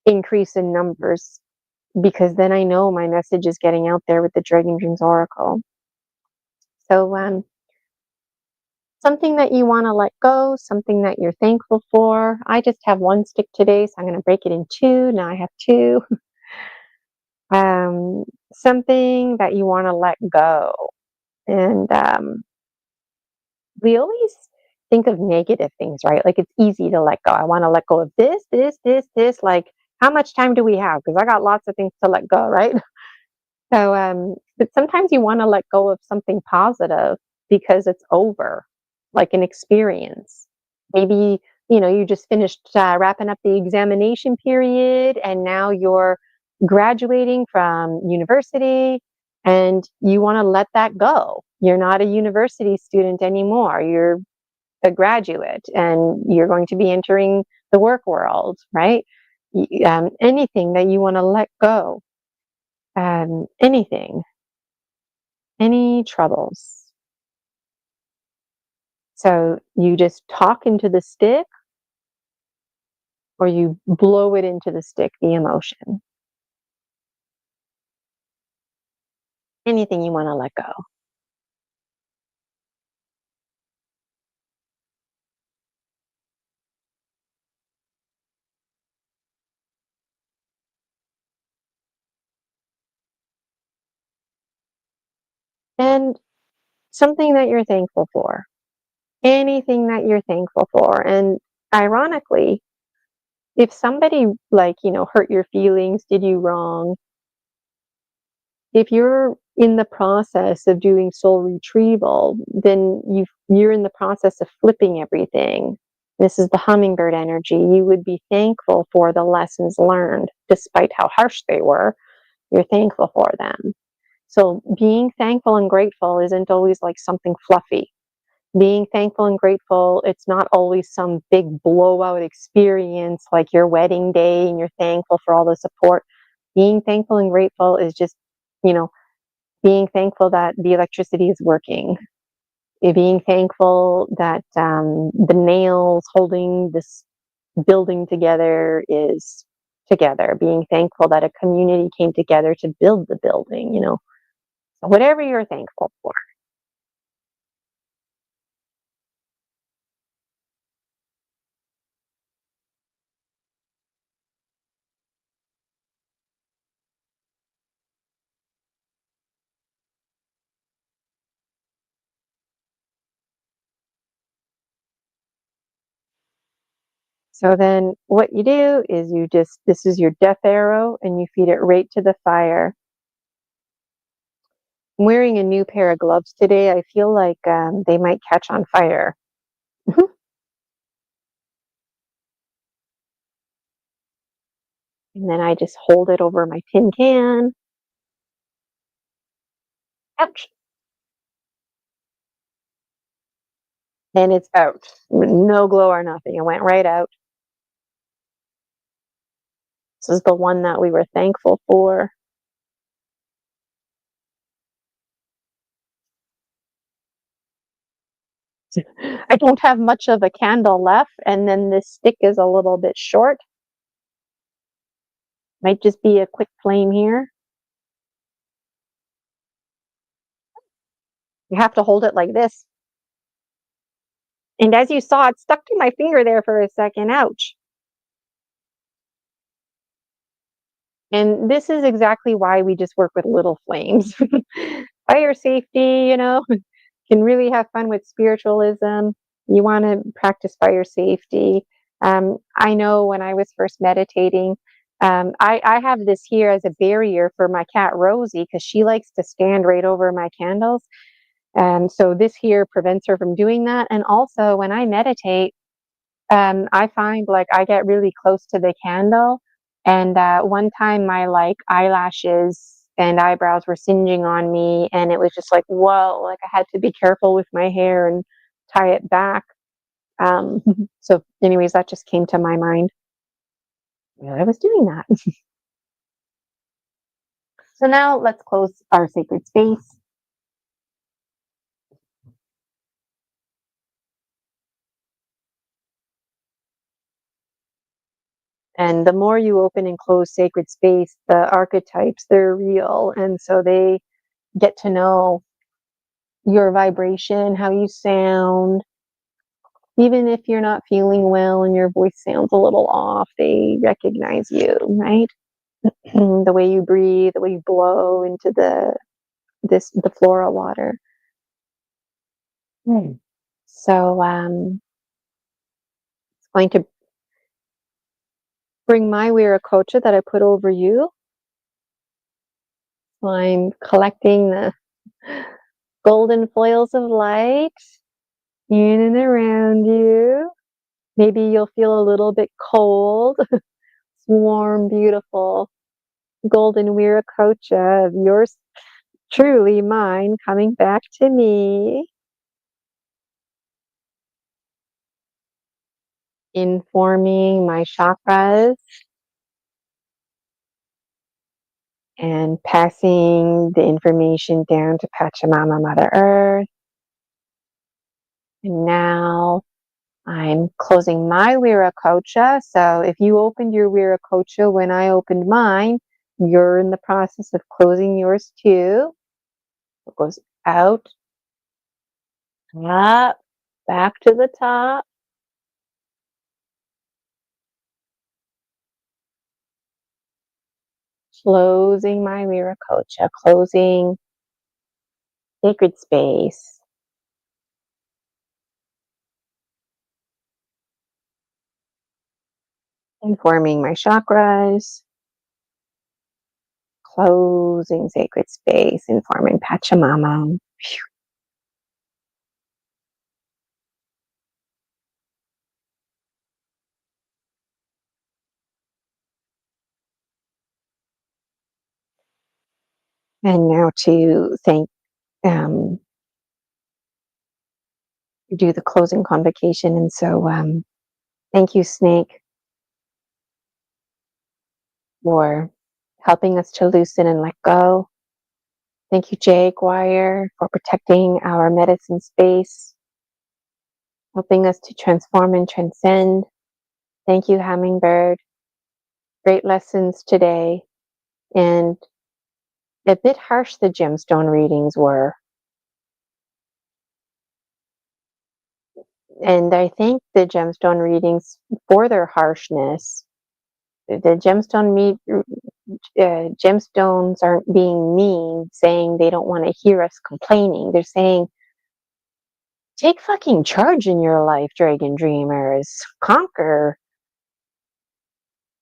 increase in numbers, because then I know my message is getting out there with the Dragon Dreams Oracle. So something that you want to let go, something that you're thankful for. I just have 1 stick today, so I'm going to break it in 2. Now I have 2. Something that you want to let go. And we always think of negative things, right? Like, it's easy to let go. I want to let go of this, this, this, this. Like, how much time do we have? Because I got lots of things to let go, right? So, but sometimes you want to let go of something positive because it's over, like an experience. Maybe you just finished wrapping up the examination period, and now you're graduating from university, and you want to let that go. You're not a university student anymore. You're a graduate, and you're going to be entering the work world, right? Anything that you want to let go, anything, any troubles. So you just talk into the stick, or you blow it into the stick, the emotion. Anything you want to let go. And something that you're thankful for. Anything that you're thankful for. And ironically, if somebody hurt your feelings, did you wrong, if you're in the process of doing soul retrieval, then you're in the process of flipping everything. This is the hummingbird energy. You would be thankful for the lessons learned, despite how harsh they were. You're thankful for them. So being thankful and grateful isn't always like something fluffy. Being thankful and grateful, it's not always some big blowout experience like your wedding day and you're thankful for all the support. Being thankful and grateful is just, you know, being thankful that the electricity is working. Being thankful that the nails holding this building together is together. Being thankful that a community came together to build the building. So whatever you're thankful for. So then what you do is this is your death arrow, and you feed it right to the fire. I'm wearing a new pair of gloves today. I feel like they might catch on fire. And then I just hold it over my tin can. Ouch. And it's out. No glow or nothing. It went right out. This is the one that we were thankful for. I don't have much of a candle left, and then this stick is a little bit short. Might just be a quick flame here. You have to hold it like this. And as you saw, it stuck to my finger there for a second. Ouch. And this is exactly why we just work with little flames. Fire safety, can really have fun with spiritualism. You want to practice fire safety. I know when I was first meditating, I have this here as a barrier for my cat Rosie because she likes to stand right over my candles. So this here prevents her from doing that. And also when I meditate, I find like I get really close to the candle, and one time my like eyelashes and eyebrows were singeing on me, and it was just like, whoa, like I had to be careful with my hair and tie it back. Um, so, anyways, that just came to my mind while I was doing that. So now let's close our sacred space. And the more you open and close sacred space, the archetypes, they're real. And so they get to know your vibration, how you sound. Even if you're not feeling well and your voice sounds a little off, they recognize you, right? The way you breathe, the way you blow into the flora water. So it's going to bring my Viracocha that I put over you. I'm collecting the golden foils of light in and around you. Maybe you'll feel a little bit cold. It's warm, beautiful golden Viracocha of yours truly, mine, coming back to me, informing my chakras and passing the information down to Pachamama, Mother Earth. And now I'm closing my Viracocha. So if you opened your Viracocha when I opened mine, you're in the process of closing yours too. It goes out, up, back to the top. Closing my Viracocha, closing sacred space, informing my chakras, closing sacred space, informing Pachamama. And now to thank, do the closing convocation. And so, thank you, Snake, for helping us to loosen and let go. Thank you, Jaguar, for protecting our medicine space, helping us to transform and transcend. Thank you, Hummingbird. Great lessons today. And a bit harsh the gemstone readings were. And I thank the gemstone readings for their harshness. The gemstones aren't being mean, saying they don't want to hear us complaining. They're saying, take fucking charge in your life, Dragon Dreamers. Conquer.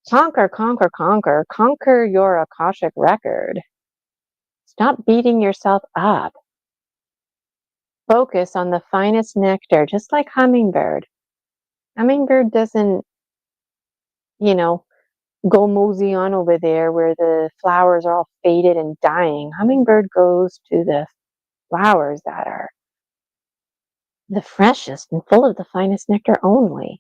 Conquer, conquer, conquer. Conquer your Akashic record. Stop beating yourself up. Focus on the finest nectar, just like Hummingbird. Hummingbird doesn't, go mosey on over there where the flowers are all faded and dying. Hummingbird goes to the flowers that are the freshest and full of the finest nectar only.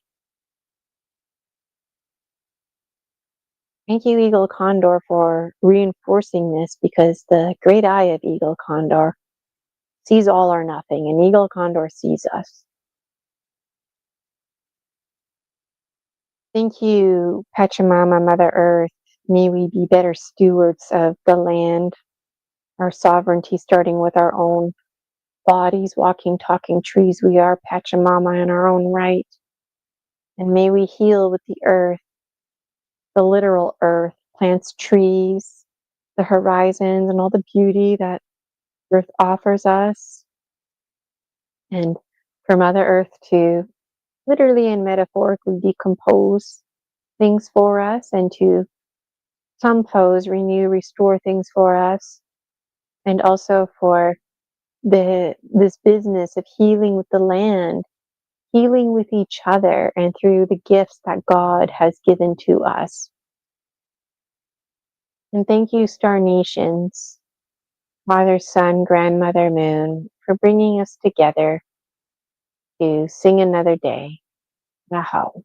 Thank you, Eagle Condor, for reinforcing this, because the great eye of Eagle Condor sees all or nothing, and Eagle Condor sees us. Thank you, Pachamama, Mother Earth. May we be better stewards of the land, our sovereignty, starting with our own bodies, walking, talking trees. We are Pachamama in our own right. And may we heal with the earth, the literal earth, plants, trees, the horizons, and all the beauty that earth offers us. And for Mother Earth to literally and metaphorically decompose things for us, and to compose, renew, restore things for us. And also for this business of healing with the land, healing with each other, and through the gifts that God has given to us. And thank you, Star Nations, Father, Sun, Grandmother, Moon, for bringing us together to sing another day. Naho.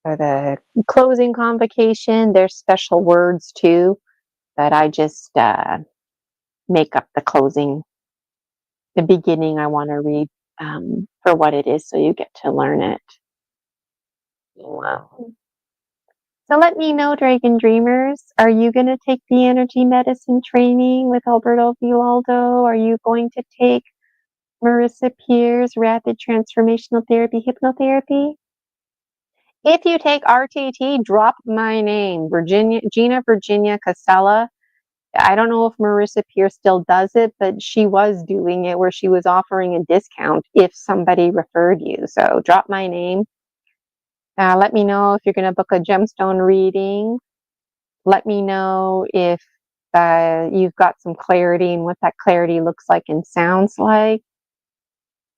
For the closing convocation, there's special words too that I just make up the beginning I want to read for what it is, so you get to learn it. Wow. So let me know, Dragon Dreamers, are you going to take the energy medicine training with Alberto Vilaldo? Are you going to take Marissa Peer's rapid transformational therapy, hypnotherapy? If you take RTT, drop my name, Gina Virginia Casella. I don't know if Marissa Peer still does it, but she was doing it where she was offering a discount if somebody referred you. So drop my name. Let me know if you're going to book a gemstone reading. Let me know if you've got some clarity in what that clarity looks like and sounds like.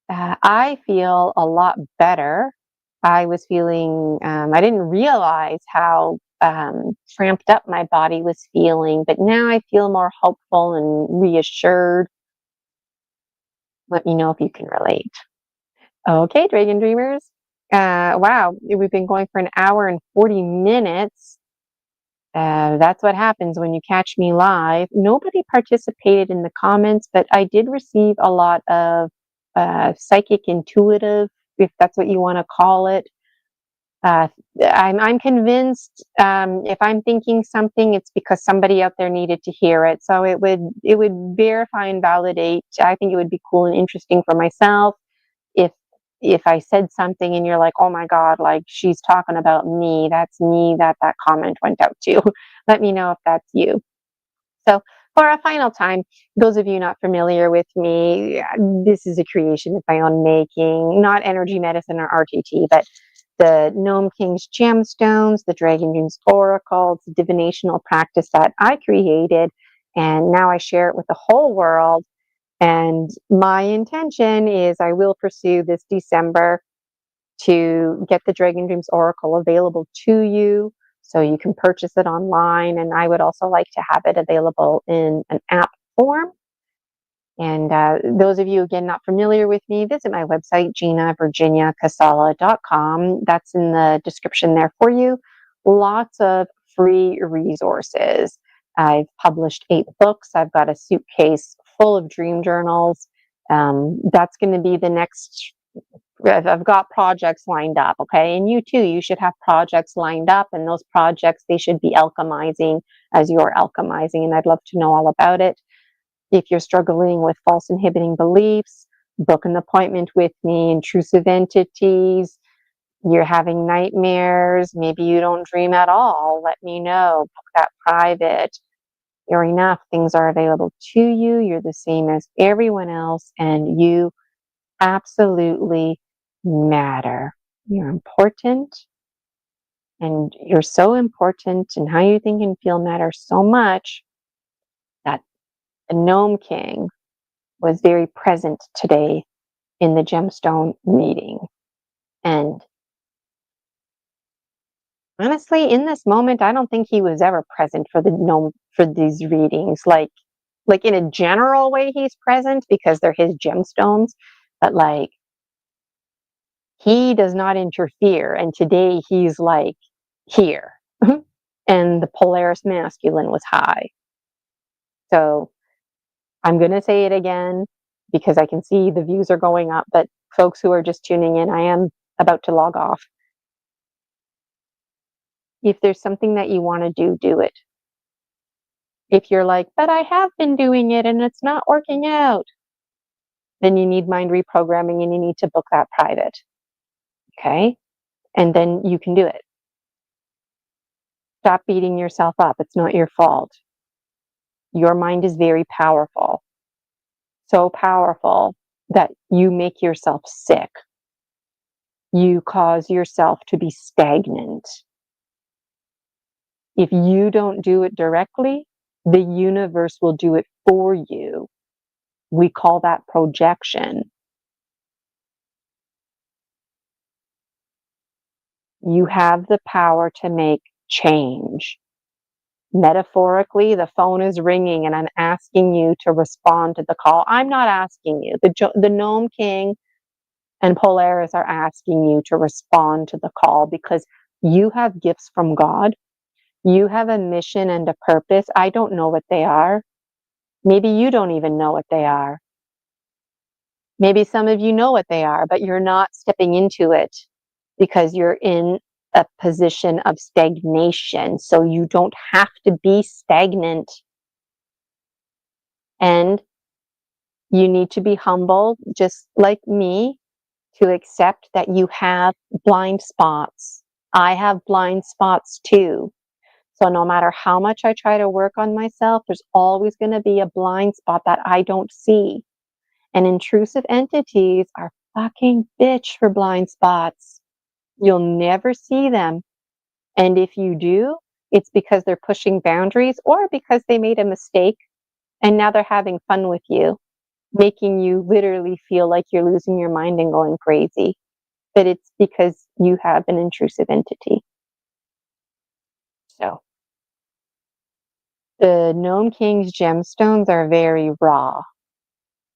I feel a lot better. I was feeling, I didn't realize how cramped up my body was feeling, but now I feel more hopeful and reassured. Let me know if you can relate. Okay, Dragon Dreamers. Wow, we've been going for an hour and 40 minutes. That's what happens when you catch me live. Nobody participated in the comments, but I did receive a lot of psychic intuitive, if that's what you want to call it. Uh, I'm convinced if I'm thinking something, it's because somebody out there needed to hear it. So it would verify and validate. I think it would be cool and interesting for myself if I said something and you're like, oh my God, like she's talking about me, that's me that comment went out to. Let me know if that's you. So for a final time, those of you not familiar with me, this is a creation of my own making, not energy medicine or RTT, but the Gnome King's gemstones, the Dragon Dreams Oracle. It's a divinational practice that I created, and now I share it with the whole world. And my intention is I will pursue this December to get the Dragon Dreams Oracle available to you so you can purchase it online. And I would also like to have it available in an app form. And those of you, again, not familiar with me, visit my website, ginavirginiacasala.com. That's in the description there for you. Lots of free resources. I've published 8 books. I've got a suitcase full of dream journals. That's going to be the next. I've got projects lined up, okay? And you too, you should have projects lined up, and those projects, they should be alchemizing as you're alchemizing, and I'd love to know all about it. If you're struggling with false inhibiting beliefs, book an appointment with me. Intrusive entities, you're having nightmares, maybe you don't dream at all, let me know. Book that private. You're enough. Things are available to you. You're the same as everyone else, and you absolutely matter. You're important, and you're so important, and how you think and feel matters so much that the Gnome King was very present today in the gemstone reading. And honestly, in this moment, I don't think he was ever present for the gnome for these readings. Like in a general way, he's present because they're his gemstones, but like he does not interfere. And today he's like here. And the Polaris masculine was high. So I'm going to say it again because I can see the views are going up, but folks who are just tuning in, I am about to log off. If there's something that you want to do, do it. If you're like, but I have been doing it and it's not working out, then you need mind reprogramming and you need to book that private. Okay? And then you can do it. Stop beating yourself up. It's not your fault. Your mind is very powerful. So powerful that you make yourself sick. You cause yourself to be stagnant. If you don't do it directly, the universe will do it for you. We call that projection. You have the power to make change. Metaphorically, the phone is ringing and I'm asking you to respond to the call. I'm not asking you. The Gnome King and Polaris are asking you to respond to the call because you have gifts from God. You have a mission and a purpose. I don't know what they are. Maybe you don't even know what they are. Maybe some of you know what they are, but you're not stepping into it because you're in a position of stagnation. So you don't have to be stagnant. And you need to be humble, just like me, to accept that you have blind spots. I have blind spots too. So no matter how much I try to work on myself, there's always going to be a blind spot that I don't see. And intrusive entities are fucking bitch for blind spots. You'll never see them. And if you do, it's because they're pushing boundaries or because they made a mistake and now they're having fun with you, making you literally feel like you're losing your mind and going crazy. But it's because you have an intrusive entity. So the Gnome King's gemstones are very raw.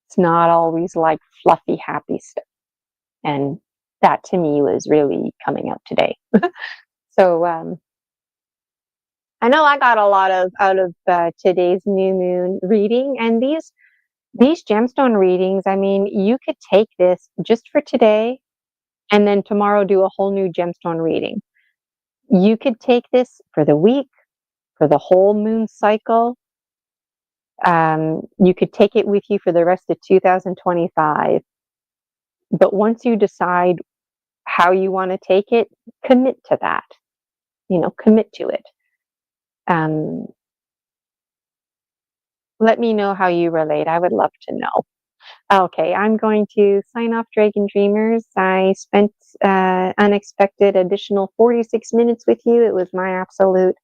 It's not always like fluffy, happy stuff. And that to me was really coming out today. So I know I got a lot out of today's new moon reading, and these gemstone readings. I mean, you could take this just for today, and then tomorrow do a whole new gemstone reading. You could take this for the week, for the whole moon cycle. You could take it with you for the rest of 2025. But once you decide how you want to take it, commit to that. Commit to it. Let me know how you relate. I would love to know. Okay, I'm going to sign off, Dragon Dreamers. I spent unexpected additional 46 minutes with you. It was my absolute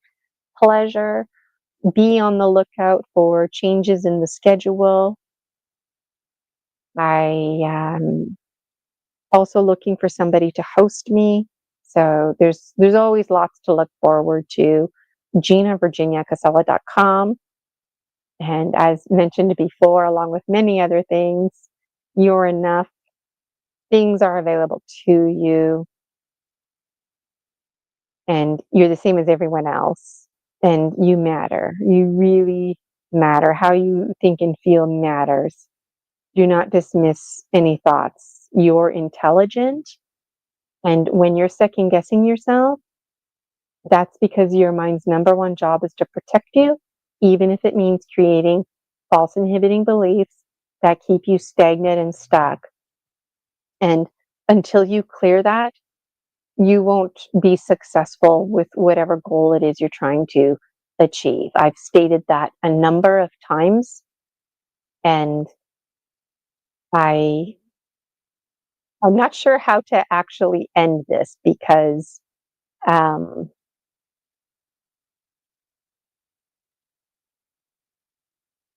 pleasure. Be on the lookout for changes in the schedule. I am also looking for somebody to host me. So there's always lots to look forward to. GinaVirginiaCasella.com. And as mentioned before, along with many other things, you're enough. Things are available to you. And you're the same as everyone else. And you matter. You really matter. How you think and feel matters. Do not dismiss any thoughts. You're intelligent. And when you're second guessing yourself, that's because your mind's number one job is to protect you, even if it means creating false inhibiting beliefs that keep you stagnant and stuck. And until you clear that, you won't be successful with whatever goal it is you're trying to achieve. I've stated that a number of times, and I'm not sure how to actually end this because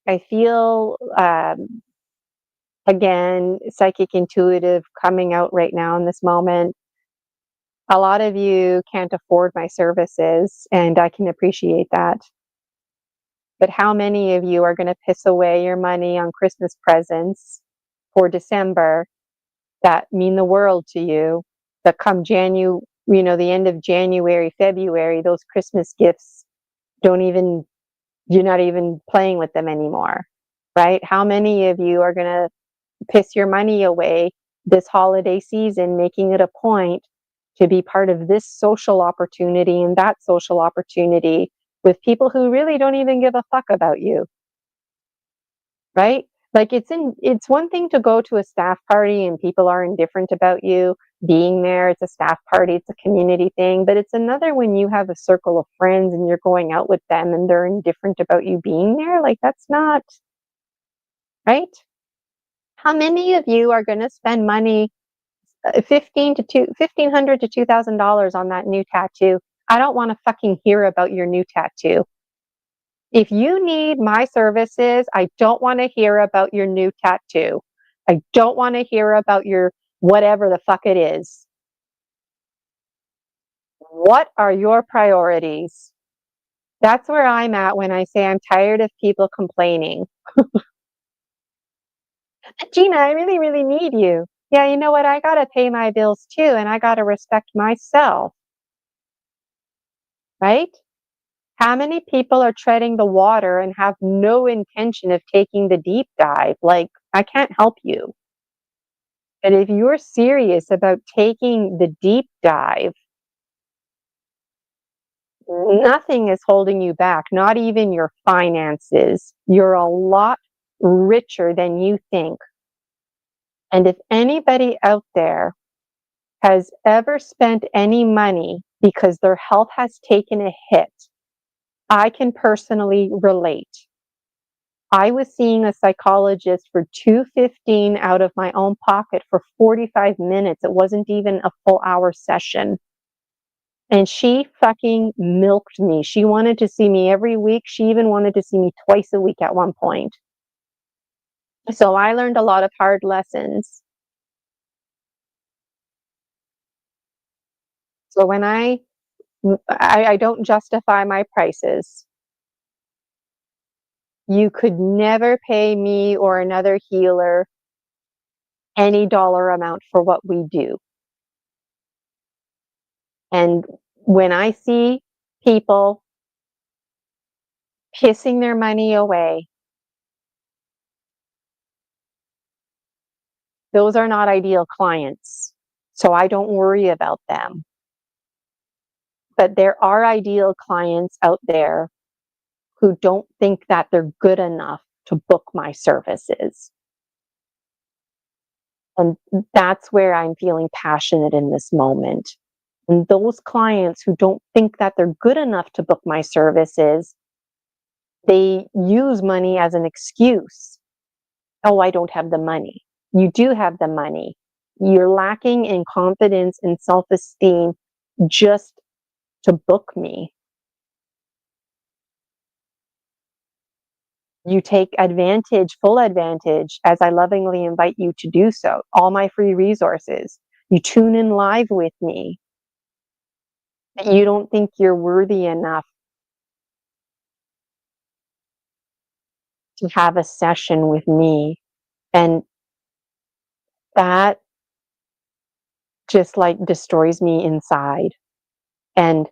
I feel, again, psychic intuitive coming out right now in this moment. A lot of you can't afford my services, and I can appreciate that. But how many of you are going to piss away your money on Christmas presents for December that mean the world to you, that come the end of January, February, those Christmas gifts you're not even playing with them anymore, right? How many of you are going to piss your money away this holiday season, making it a point to be part of this social opportunity and that social opportunity with people who really don't even give a fuck about you, right? Like it's one thing to go to a staff party and people are indifferent about you being there. It's a staff party, it's a community thing, but it's another when you have a circle of friends and you're going out with them and they're indifferent about you being there. Like that's not right. How many of you are going to spend money, $1,500 to $2,000 on that new tattoo? I don't want to fucking hear about your new tattoo. If you need my services, I don't want to hear about your new tattoo. I don't want to hear about your whatever the fuck it is. What are your priorities? That's where I'm at when I say I'm tired of people complaining. Gina, I really, really need you. Yeah, you know what? I got to pay my bills too, and I got to respect myself. Right? How many people are treading the water and have no intention of taking the deep dive? Like, I can't help you. But if you're serious about taking the deep dive, nothing is holding you back, not even your finances. You're a lot richer than you think. And if anybody out there has ever spent any money because their health has taken a hit, I can personally relate. I was seeing a psychologist for $215 out of my own pocket for 45 minutes. It wasn't even a full hour session. And she fucking milked me. She wanted to see me every week. She even wanted to see me twice a week at one point. So I learned a lot of hard lessons. So when I don't justify my prices. You could never pay me or another healer any dollar amount for what we do. And when I see people pissing their money away, those are not ideal clients. So I don't worry about them. But there are ideal clients out there who don't think that they're good enough to book my services. And that's where I'm feeling passionate in this moment. And those clients who don't think that they're good enough to book my services, they use money as an excuse. Oh, I don't have the money. You do have the money. You're lacking in confidence and self-esteem just to book me. You take advantage, full advantage, as I lovingly invite you to do so. All my free resources. You tune in live with me. You don't think you're worthy enough to have a session with me. And that just like destroys me inside. And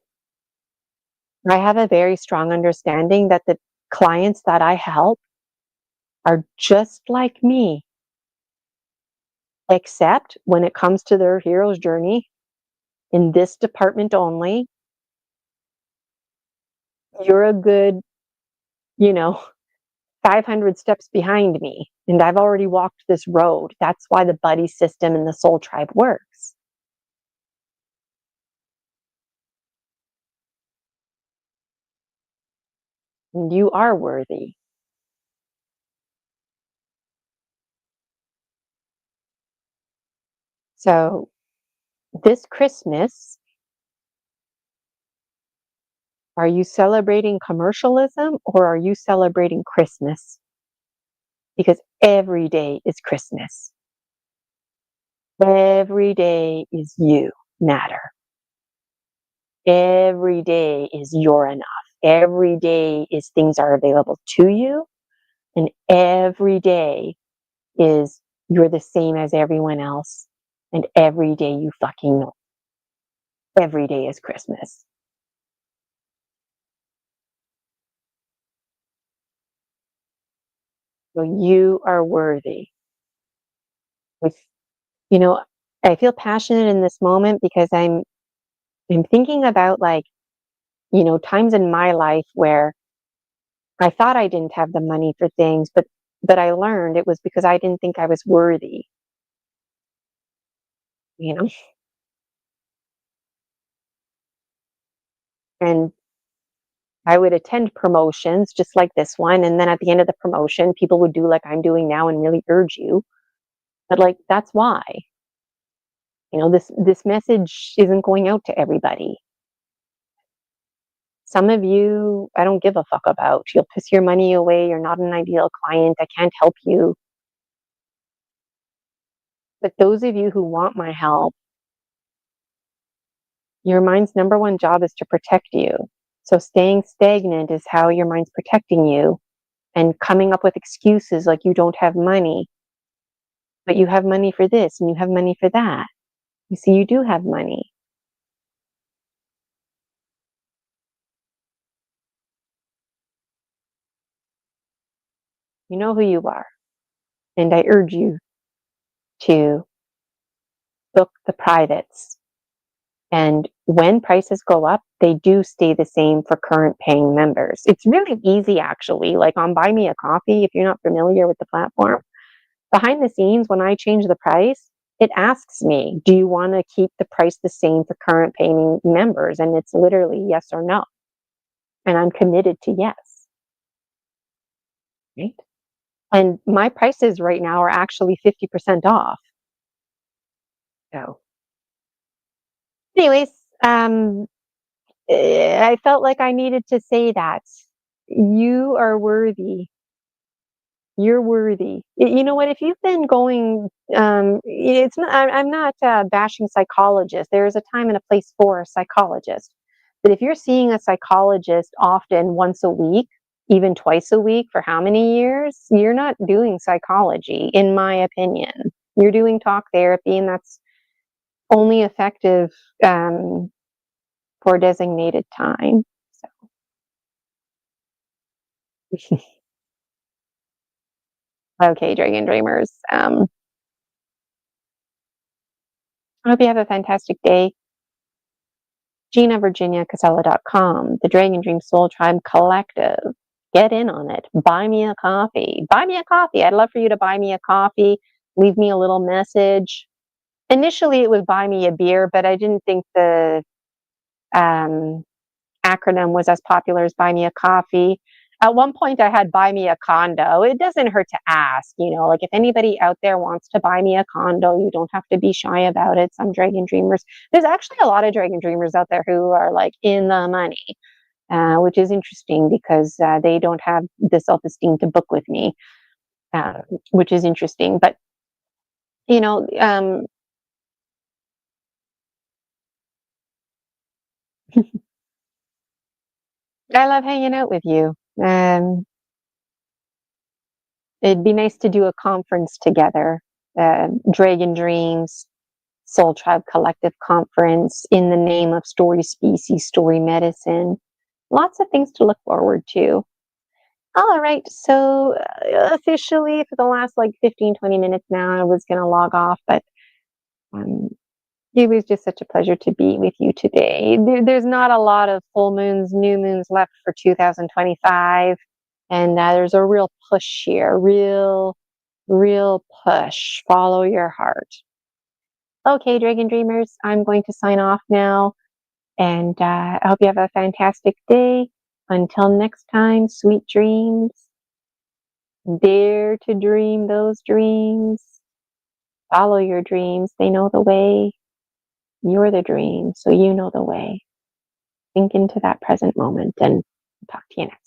I have a very strong understanding that the clients that I help are just like me, except when it comes to their hero's journey in this department only, you're a good, you know, 500 steps behind me. And I've already walked this road. That's why the buddy system and the soul tribe works. And you are worthy. So this Christmas, are you celebrating commercialism or are you celebrating Christmas? Because every day is Christmas. Every day is you matter. Every day is you're enough. Every day is things are available to you. And every day is you're the same as everyone else. And every day you fucking know. Every day is Christmas. So you are worthy. With, you know, I feel passionate in this moment because I'm thinking about like, times in my life where I thought I didn't have the money for things, but I learned it was because I didn't think I was worthy, you know? And I would attend promotions just like this one, and then at the end of the promotion, people would do like I'm doing now and really urge you. But like that's why. This message isn't going out to everybody. Some of you, I don't give a fuck about. You'll piss your money away. You're not an ideal client. I can't help you. But those of you who want my help, your mind's number one job is to protect you. So staying stagnant is how your mind's protecting you and coming up with excuses like you don't have money, but you have money for this and you have money for that. You see, you do have money. You know who you are. And I urge you to book the privates. And when prices go up, they do stay the same for current paying members. It's really easy, actually. Like on Buy Me a Coffee, if you're not familiar with the platform, behind the scenes, when I change the price, it asks me, do you want to keep the price the same for current paying members? And it's literally yes or no. And I'm committed to yes. Right? And my prices right now are actually 50% off. So, anyways, I felt like I needed to say that. You are worthy. You're worthy. You know what? If you've been going, it's not. I'm not bashing psychologists. There is a time and a place for a psychologist. But if you're seeing a psychologist often once a week, even twice a week for how many years, you're not doing psychology, in my opinion. You're doing talk therapy, and that's only effective um, for a designated time. So, okay, Dragon Dreamers. I hope you have a fantastic day. GinaVirginiaCasella.com, the Dragon Dream Soul Tribe Collective. Get in on it. Buy me a coffee. Buy me a coffee. I'd love for you to buy me a coffee. Leave me a little message. Initially, it was buy me a beer, but I didn't think the um, acronym was as popular as buy me a coffee. At one point, I had buy me a condo. It doesn't hurt to ask, like if anybody out there wants to buy me a condo, you don't have to be shy about it. Some Dragon Dreamers, there's actually a lot of Dragon Dreamers out there who are like in the money, which is interesting because they don't have the self-esteem to book with me, uh, which is interesting. But, you know, um, I love hanging out with you. It'd be nice to do a conference together, Dragon Dreams, Soul Tribe Collective Conference in the name of story species, story medicine. Lots of things to look forward to. All right, so officially for the last like 15, 20 minutes now, I was going to log off, but um, it was just such a pleasure to be with you today. There's not a lot of full moons, new moons left for 2025, and there's a real push here, real push. Follow your heart. Okay, Dragon Dreamers, I'm going to sign off now, and I hope you have a fantastic day. Until next time, sweet dreams. Dare to dream those dreams. Follow your dreams. They know the way. You're the dream, so you know the way. Think into that present moment, and talk to you next.